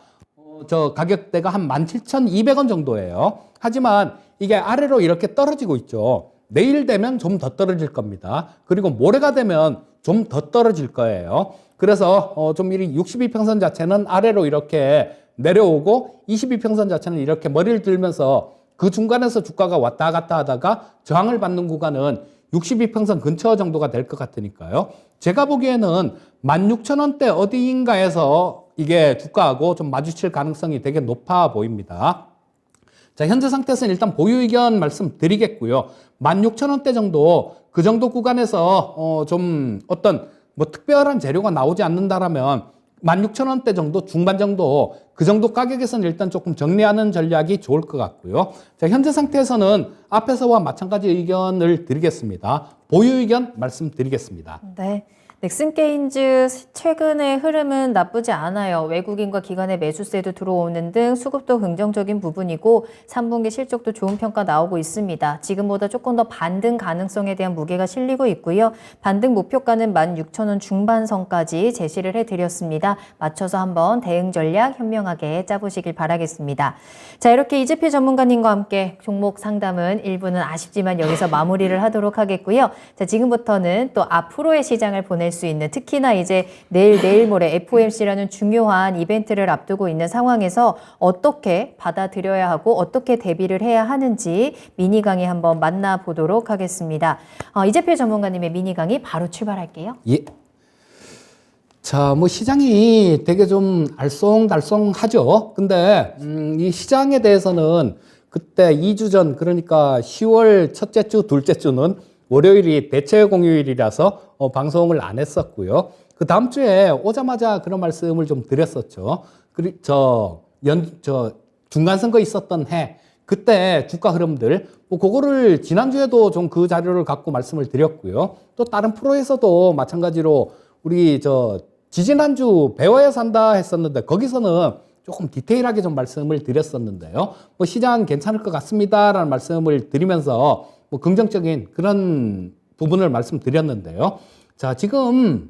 저 가격대가 한 17,200원 정도예요. 하지만 이게 아래로 이렇게 떨어지고 있죠. 내일 되면 좀 더 떨어질 겁니다. 그리고 모레가 되면 좀 더 떨어질 거예요. 그래서 좀 이 62평선 자체는 아래로 이렇게 내려오고 22평선 자체는 이렇게 머리를 들면서 그 중간에서 주가가 왔다 갔다 하다가 저항을 받는 구간은 62평선 근처 정도가 될 것 같으니까요. 제가 보기에는 16,000원대 어디인가에서 이게 주가하고 좀 마주칠 가능성이 되게 높아 보입니다. 자, 현재 상태에서는 일단 보유 의견 말씀드리겠고요. 16,000원대 정도, 그 정도 구간에서 좀 어떤 뭐 특별한 재료가 나오지 않는다라면 16,000원대 정도, 중반 정도, 그 정도 가격에서는 일단 조금 정리하는 전략이 좋을 것 같고요. 자, 현재 상태에서는 앞에서와 마찬가지 의견을 드리겠습니다. 보유 의견 말씀드리겠습니다. 네. 넥슨게임즈 최근의 흐름은 나쁘지 않아요. 외국인과 기관의 매수세도 들어오는 등 수급도 긍정적인 부분이고 3분기 실적도 좋은 평가 나오고 있습니다. 지금보다 조금 더 반등 가능성에 대한 무게가 실리고 있고요. 반등 목표가는 16,000원 중반선까지 제시를 해드렸습니다. 맞춰서 한번 대응 전략 현명하게 짜보시길 바라겠습니다. 자, 이렇게 이재필 전문가님과 함께 종목 상담은 1부는 아쉽지만 여기서 마무리를 하도록 하겠고요. 자, 지금부터는 또 앞으로의 시장을 보낼 수 있는, 특히나 이제 내일 모레 FOMC라는 중요한 이벤트를 앞두고 있는 상황에서 어떻게 받아들여야 하고 어떻게 대비를 해야 하는지 미니 강의 한번 만나보도록 하겠습니다. 이재필 전문가님의 미니 강의 바로 출발할게요. 예. 자, 뭐 시장이 되게 좀 알쏭달쏭하죠. 근데 이 시장에 대해서는 그때 2주 전, 그러니까 10월 첫째 주, 둘째 주는 월요일이 대체 공휴일이라서 방송을 안 했었고요. 그 다음 주에 오자마자 그런 말씀을 좀 드렸었죠. 중간 선거 있었던 해, 그때 주가 흐름들, 뭐 그거를 지난주에도 좀 그 자료를 갖고 말씀을 드렸고요. 또 다른 프로에서도 마찬가지로 우리 지지난주 배워야 산다 했었는데 거기서는 조금 디테일하게 좀 말씀을 드렸었는데요. 뭐 시장 괜찮을 것 같습니다라는 말씀을 드리면서 뭐 긍정적인 그런 부분을 말씀드렸는데요. 자, 지금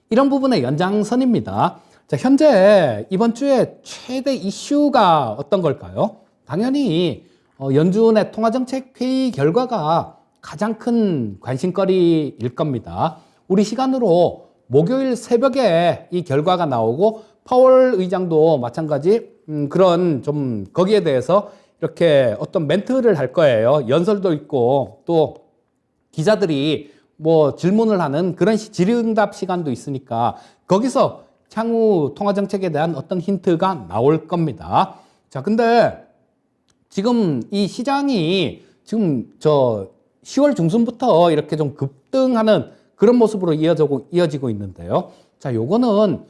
이런 부분의 연장선입니다. 자, 현재 이번 주에 최대 이슈가 어떤 걸까요? 당연히 연준의 통화정책회의 결과가 가장 큰 관심거리일 겁니다. 우리 시간으로 목요일 새벽에 이 결과가 나오고 파월 의장도 마찬가지 그런 좀 거기에 대해서 이렇게 어떤 멘트를 할 거예요. 연설도 있고 또 기자들이 뭐 질문을 하는 그런 질의응답 시간도 있으니까 거기서 향후 통화정책에 대한 어떤 힌트가 나올 겁니다. 자, 근데 지금 이 시장이 지금 10월 중순부터 이렇게 좀 급등하는 그런 모습으로 이어지고 있는데요. 자, 요거는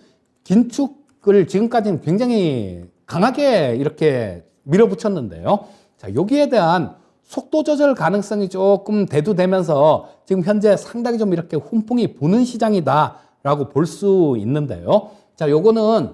긴축을 지금까지는 굉장히 강하게 이렇게 밀어붙였는데요. 자, 여기에 대한 속도 조절 가능성이 조금 대두되면서 지금 현재 상당히 좀 이렇게 훈풍이 부는 시장이다라고 볼 수 있는데요. 자, 요거는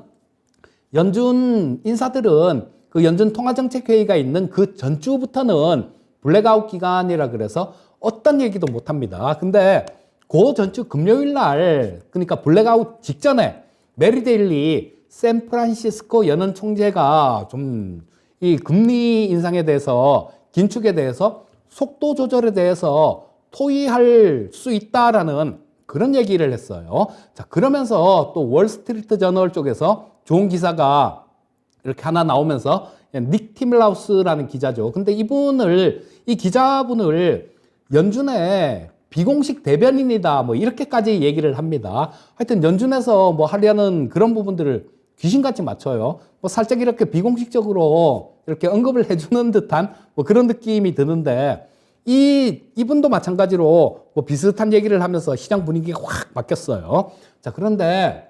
연준 인사들은 그 연준 통화정책회의가 있는 그 전주부터는 블랙아웃 기간이라 그래서 어떤 얘기도 못 합니다. 근데 그 전주 금요일 날, 그러니까 블랙아웃 직전에 메리데일리 샌프란시스코 연은 총재가 좀 이 금리 인상에 대해서, 긴축에 대해서 속도 조절에 대해서 토의할 수 있다라는 그런 얘기를 했어요. 자, 그러면서 또 월스트리트 저널 쪽에서 좋은 기사가 이렇게 하나 나오면서 닉 티밀라우스라는 기자죠. 근데 이 기자분을 연준의 비공식 대변인이다, 뭐 이렇게까지 얘기를 합니다. 하여튼 연준에서 뭐 하려는 그런 부분들을 귀신같이 맞춰요. 뭐 살짝 이렇게 비공식적으로 이렇게 언급을 해주는 듯한 뭐 그런 느낌이 드는데 이분도 마찬가지로 뭐 비슷한 얘기를 하면서 시장 분위기가 확 바뀌었어요. 자, 그런데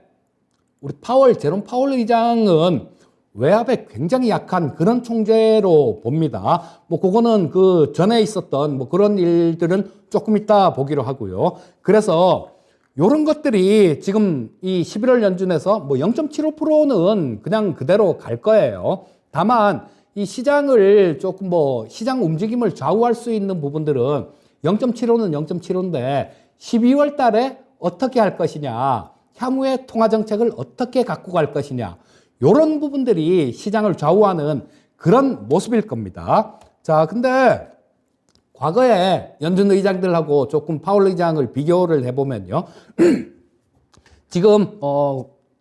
우리 제롬 파월 의장은 외압에 굉장히 약한 그런 총재로 봅니다. 뭐 그거는 그 전에 있었던 뭐 그런 일들은 조금 이따 보기로 하고요. 그래서 요런 것들이 지금 이 11월 연준에서 뭐 0.75%는 그냥 그대로 갈 거예요. 다만 이 시장을 조금 뭐 시장 움직임을 좌우할 수 있는 부분들은 0.75는 0.75인데 12월 달에 어떻게 할 것이냐, 향후의 통화 정책을 어떻게 갖고 갈 것이냐, 요런 부분들이 시장을 좌우하는 그런 모습일 겁니다. 자, 근데 과거에 연준 의장들하고 조금 파월 의장을 비교를 해보면요. 지금,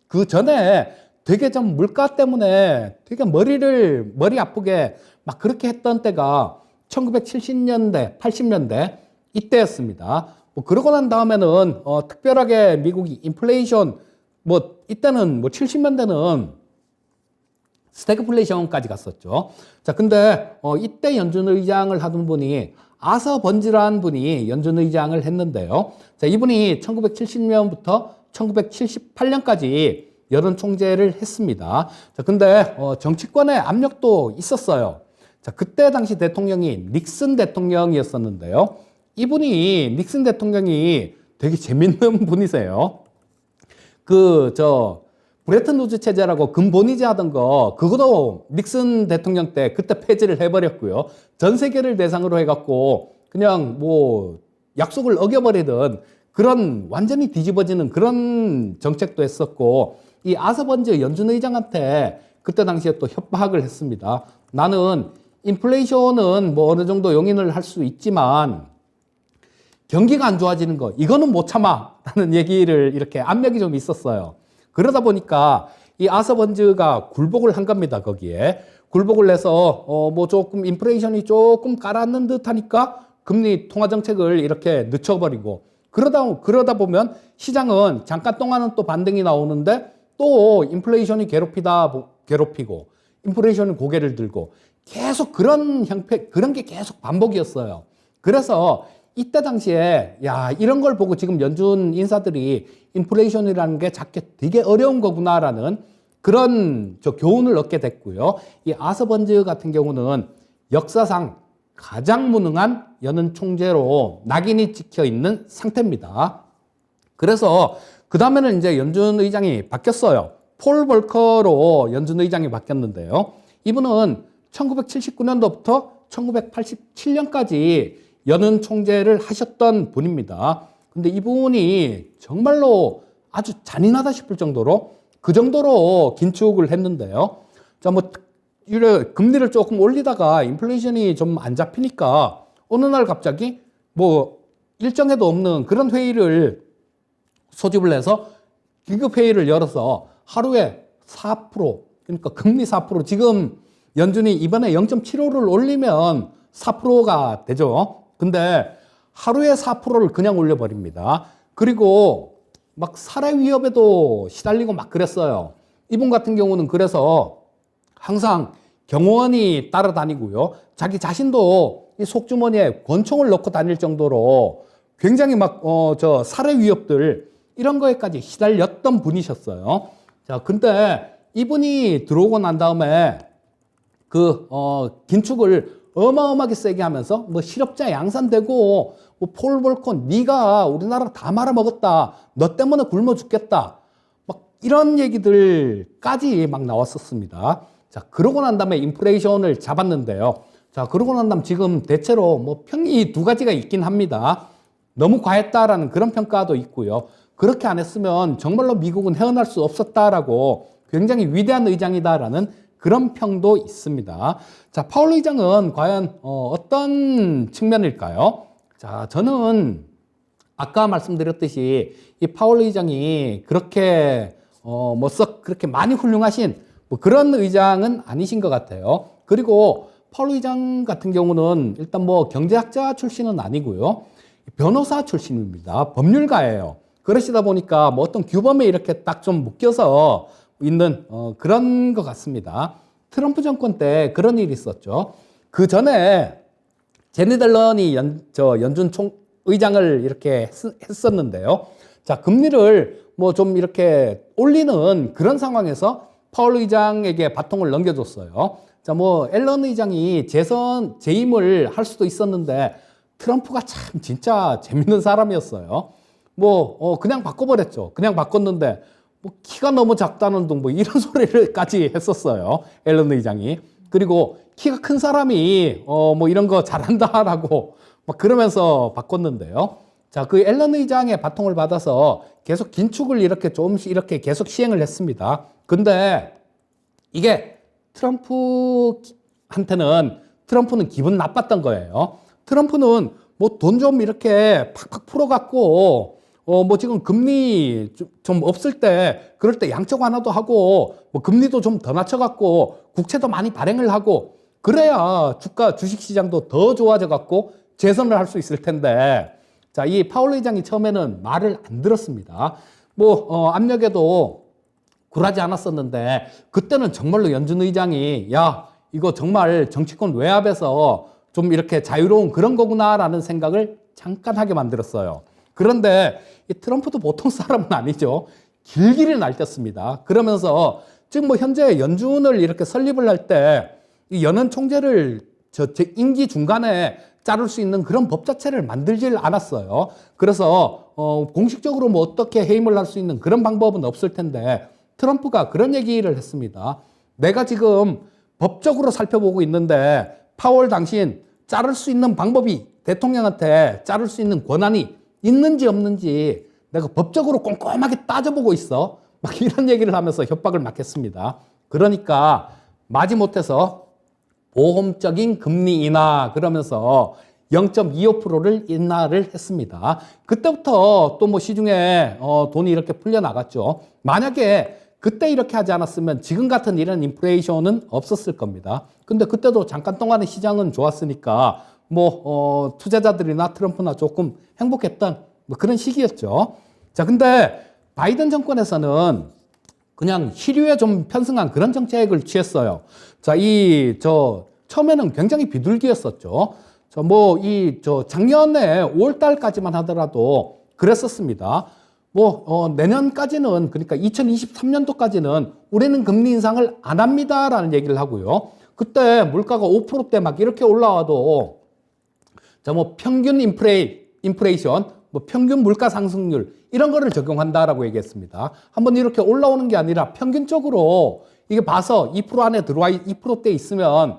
그 전에 되게 좀 물가 때문에 되게 머리 아프게 막 그렇게 했던 때가 1970년대, 80년대 이때였습니다. 뭐 그러고 난 다음에는, 특별하게 미국이 인플레이션, 뭐 이때는 뭐 70년대는 스태그플레이션까지 갔었죠. 자, 근데, 이때 연준 의장을 하던 분이 아서 번지라는 분이 연준 의장을 했는데요. 자, 이분이 1970년부터 1978년까지 여론 총재를 했습니다. 자, 근데 정치권의 압력도 있었어요. 자, 그때 당시 대통령이 닉슨 대통령이었었는데요. 이분이 닉슨 대통령이 되게 재밌는 분이세요. 브레튼 우즈 체제라고 금본위제 하던 거, 그것도 닉슨 대통령 때 그때 폐지를 해버렸고요. 전 세계를 대상으로 해갖고 그냥 뭐 약속을 어겨버리던 그런 완전히 뒤집어지는 그런 정책도 했었고, 이 아서번즈 연준 의장한테 그때 당시에 또 협박을 했습니다. 나는 인플레이션은 뭐 어느 정도 용인을 할 수 있지만 경기가 안 좋아지는 거, 이거는 못 참아 라는 얘기를 이렇게 압력이 좀 있었어요. 그러다 보니까 이 아서번즈가 굴복을 한 겁니다. 거기에 굴복을 해서 뭐 조금 인플레이션이 조금 깔았는 듯 하니까 금리 통화 정책을 이렇게 늦춰버리고, 그러다 보면 시장은 잠깐 동안은 또 반등이 나오는데 또 인플레이션이 괴롭히고 인플레이션이 고개를 들고 계속 그런 게 계속 반복이었어요. 그래서 이때 당시에 야, 이런 걸 보고 지금 연준 인사들이 인플레이션이라는 게 되게 어려운 거구나라는 그런 교훈을 얻게 됐고요. 이 아서번즈 같은 경우는 역사상 가장 무능한 연은 총재로 낙인이 찍혀 있는 상태입니다. 그래서 그 다음에는 이제 연준 의장이 바뀌었어요. 폴 볼커로 연준 의장이 바뀌었는데요. 이분은 1979년도부터 1987년까지 연은 총재를 하셨던 분입니다. 근데 이분이 정말로 아주 잔인하다 싶을 정도로 그 정도로 긴축을 했는데요. 자, 뭐 금리를 조금 올리다가 인플레이션이 좀 안 잡히니까 어느 날 갑자기 뭐 일정에도 없는 그런 회의를 소집을 해서 긴급 회의를 열어서 하루에 4%, 그러니까 금리 4%, 지금 연준이 이번에 0.75를 올리면 4%가 되죠. 근데 하루에 4%를 그냥 올려버립니다. 그리고 막 살해 위협에도 시달리고 막 그랬어요. 이분 같은 경우는 그래서 항상 경호원이 따라다니고요. 자기 자신도 이 속주머니에 권총을 넣고 다닐 정도로 굉장히 막 살해 위협들 이런 거에까지 시달렸던 분이셨어요. 자, 근데 이분이 들어오고 난 다음에 긴축을 어마어마하게 세게 하면서 뭐 실업자 양산되고 뭐 폴 볼커 네가 우리나라 다 말아먹었다. 너 때문에 굶어 죽겠다. 막 이런 얘기들까지 막 나왔었습니다. 자, 그러고 난 다음에 인플레이션을 잡았는데요. 자, 그러고 난 다음 지금 대체로 뭐 평이 두 가지가 있긴 합니다. 너무 과했다라는 그런 평가도 있고요. 그렇게 안 했으면 정말로 미국은 헤어날 수 없었다라고 굉장히 위대한 의장이다라는 그런 평도 있습니다. 자, 파월 의장은 과연 어떤 측면일까요? 자, 저는 아까 말씀드렸듯이 이 파월 의장이 그렇게 그렇게 많이 훌륭하신 뭐 그런 의장은 아니신 것 같아요. 그리고 파월 의장 같은 경우는 일단 뭐 경제학자 출신은 아니고요. 변호사 출신입니다. 법률가예요. 그러시다 보니까 뭐 어떤 규범에 이렇게 딱 좀 묶여서 있는 그런 것 같습니다. 트럼프 정권 때 그런 일이 있었죠. 그 전에 제니 델런이 연준 의장을 이렇게 했었는데요. 자, 금리를 뭐 좀 이렇게 올리는 그런 상황에서 파월 의장에게 바통을 넘겨줬어요. 자, 뭐 앨런 의장이 재임을 할 수도 있었는데 트럼프가 참 진짜 재밌는 사람이었어요. 뭐 그냥 바꿔버렸죠. 그냥 바꿨는데 뭐 키가 너무 작다는 둥 뭐 이런 소리를까지 했었어요. 앨런 의장이. 그리고 키가 큰 사람이 뭐 이런 거 잘한다라고 막 그러면서 바꿨는데요. 자, 그 앨런 의장의 바통을 받아서 계속 긴축을 이렇게 조금씩 이렇게 계속 시행을 했습니다. 근데 이게 트럼프는 기분 나빴던 거예요. 트럼프는 뭐 돈 좀 이렇게 팍팍 풀어갖고 뭐 지금 금리 좀 없을 때 그럴 때 양적 완화도 하고 뭐 금리도 좀 더 낮춰갖고 국채도 많이 발행을 하고 그래야 주식 시장도 더 좋아져 갖고 재선을 할 수 있을 텐데, 자, 이 파월 의장이 처음에는 말을 안 들었습니다. 뭐 압력에도 굴하지 않았었는데 그때는 정말로 연준 의장이 야, 이거 정말 정치권 외압에서 좀 이렇게 자유로운 그런 거구나라는 생각을 잠깐 하게 만들었어요. 그런데 이 트럼프도 보통 사람은 아니죠. 길길이 날뛰었습니다. 그러면서 지금 뭐 현재 연준을 이렇게 설립을 할 때 이 연은 총재를 제 임기 중간에 자를 수 있는 그런 법 자체를 만들질 않았어요. 그래서 공식적으로 뭐 어떻게 해임을 할 수 있는 그런 방법은 없을 텐데 트럼프가 그런 얘기를 했습니다. 내가 지금 법적으로 살펴보고 있는데 파월 당신 자를 수 있는 방법이 대통령한테 자를 수 있는 권한이 있는지 없는지 내가 법적으로 꼼꼼하게 따져보고 있어. 막 이런 얘기를 하면서 협박을 막 했습니다. 그러니까 마지못해서 보험적인 금리 인하 그러면서 0.25%를 인하를 했습니다. 그때부터 또 뭐 시중에 돈이 이렇게 풀려나갔죠. 만약에 그때 이렇게 하지 않았으면 지금 같은 이런 인플레이션은 없었을 겁니다. 근데 그때도 잠깐 동안의 시장은 좋았으니까 뭐 투자자들이나 트럼프나 조금 행복했던 뭐 그런 시기였죠. 자, 근데 바이든 정권에서는 그냥 희류에 좀 편승한 그런 정책을 취했어요. 자, 처음에는 굉장히 비둘기였었죠. 작년에 5월 달까지만 하더라도 그랬었습니다. 내년까지는, 그러니까 2023년도까지는 우리는 금리 인상을 안 합니다라는 얘기를 하고요. 그때 물가가 5%대 막 이렇게 올라와도, 평균 인플레이션, 평균 물가 상승률, 이런 거를 적용한다라고 얘기했습니다. 한번 이렇게 올라오는 게 아니라 평균적으로 이게 봐서 2% 안에 들어와 2%대 있으면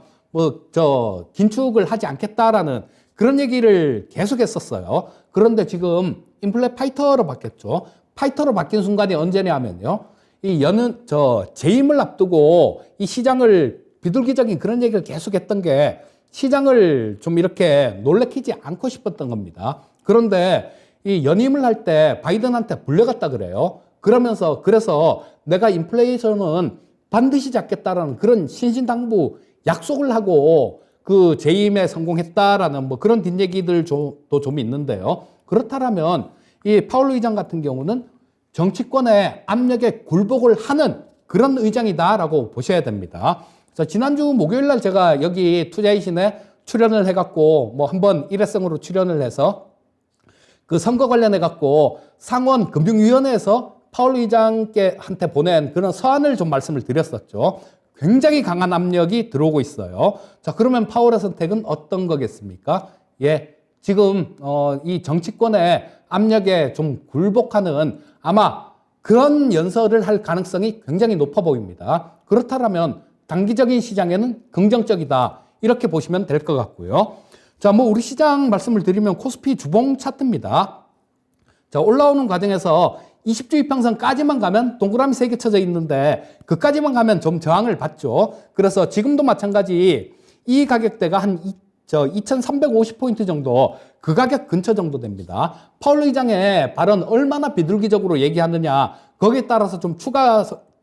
긴축을 하지 않겠다라는 그런 얘기를 계속 했었어요. 그런데 지금 인플레 파이터로 바뀌었죠. 파이터로 바뀐 순간이 언제냐면요. 재임을 앞두고 이 시장을 비둘기적인 그런 얘기를 계속 했던 게 시장을 좀 이렇게 놀래키지 않고 싶었던 겁니다. 그런데 이 연임을 할 때 바이든한테 불려갔다 그래요. 그래서 내가 인플레이션은 반드시 잡겠다라는 그런 신신당부 약속을 하고 그 재임에 성공했다라는 뭐 그런 뒷얘기들도 좀 있는데요. 그렇다면 이 파월 의장 같은 경우는 정치권의 압력에 굴복을 하는 그런 의장이다라고 보셔야 됩니다. 지난주 목요일 날 제가 여기 투자이신에 출연을 해갖고 뭐 한번 일회성으로 출연을 해서 그 선거 관련해갖고 상원 금융위원회에서 파월 의장한테 보낸 그런 서한을 좀 말씀을 드렸었죠. 굉장히 강한 압력이 들어오고 있어요. 자, 그러면 파월의 선택은 어떤 거겠습니까? 예, 지금 이 정치권의 압력에 좀 굴복하는 아마 그런 연설을 할 가능성이 굉장히 높아 보입니다. 그렇다면 단기적인 시장에는 긍정적이다 이렇게 보시면 될 것 같고요. 자, 우리 시장 말씀을 드리면 코스피 주봉 차트입니다. 자, 올라오는 과정에서 20주 이평선까지만 가면 동그라미 3개 쳐져 있는데 그까지만 가면 좀 저항을 받죠. 그래서 지금도 마찬가지 이 가격대가 한 2350포인트 정도, 그 가격 근처 정도 됩니다. 파월 의장의 발언 얼마나 비둘기적으로 얘기하느냐, 거기에 따라서 좀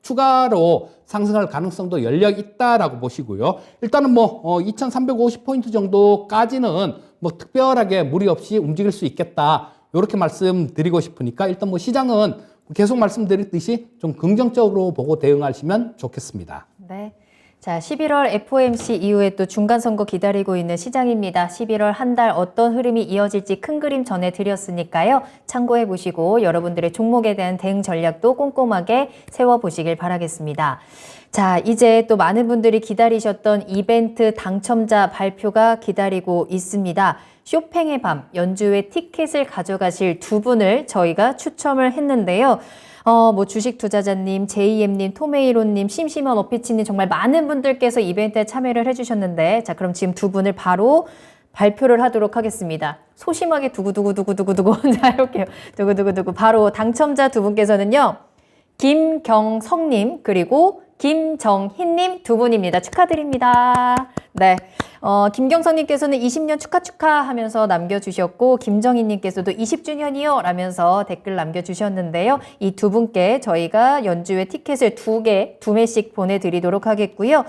추가로 상승할 가능성도 열려 있다라고 보시고요. 일단은 2350포인트 정도까지는 특별하게 무리 없이 움직일 수 있겠다. 이렇게 말씀드리고 싶으니까 일단 시장은 계속 말씀드렸듯이 좀 긍정적으로 보고 대응하시면 좋겠습니다. 네. 자, 11월 FOMC 이후에 또 중간선거 기다리고 있는 시장입니다. 11월 한 달 어떤 흐름이 이어질지 큰 그림 전해드렸으니까요. 참고해 보시고 여러분들의 종목에 대한 대응 전략도 꼼꼼하게 세워보시길 바라겠습니다. 자, 이제 또 많은 분들이 기다리셨던 이벤트 당첨자 발표가 기다리고 있습니다. 쇼팽의 밤, 연주회 티켓을 가져가실 두 분을 저희가 추첨을 했는데요. 주식 투자자님, JM님, 토메이로님, 심심한 어피치님 정말 많은 분들께서 이벤트에 참여를 해주셨는데, 자, 그럼 지금 두 분을 바로 발표를 하도록 하겠습니다. 소심하게 두구두구두구두구두구. 자, 이렇게요. 두구두구두구. 바로 당첨자 두 분께서는요, 김경성님, 그리고 김정희님 두 분입니다. 축하드립니다. 네. 김경선님께서는 20년 축하 하면서 남겨주셨고, 김정희님께서도 20주년이요 라면서 댓글 남겨주셨는데요. 이 두 분께 저희가 연주회 티켓을 두 매씩 보내드리도록 하겠고요.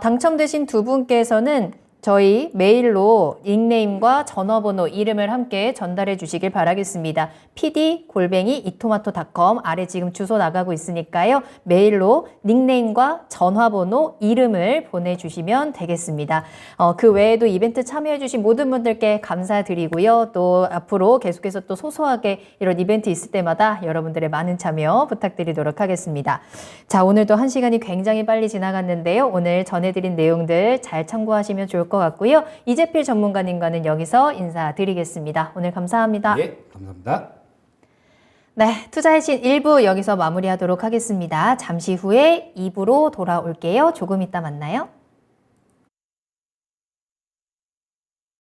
당첨되신 두 분께서는 저희 메일로 닉네임과 전화번호, 이름을 함께 전달해 주시길 바라겠습니다. pd@이토마토.com 아래 지금 주소 나가고 있으니까요. 메일로 닉네임과 전화번호, 이름을 보내주시면 되겠습니다. 그 외에도 이벤트 참여해 주신 모든 분들께 감사드리고요. 또 앞으로 계속해서 또 소소하게 이런 이벤트 있을 때마다 여러분들의 많은 참여 부탁드리도록 하겠습니다. 자, 오늘도 한 시간이 굉장히 빨리 지나갔는데요. 오늘 전해드린 내용들 잘 참고하시면 좋을 것 같고요. 이재필 전문가님과는 여기서 인사드리겠습니다. 오늘 감사합니다. 예, 감사합니다. 네, 투자의 신 1부 여기서 마무리하도록 하겠습니다. 잠시 후에 2부로 돌아올게요. 조금 이따 만나요.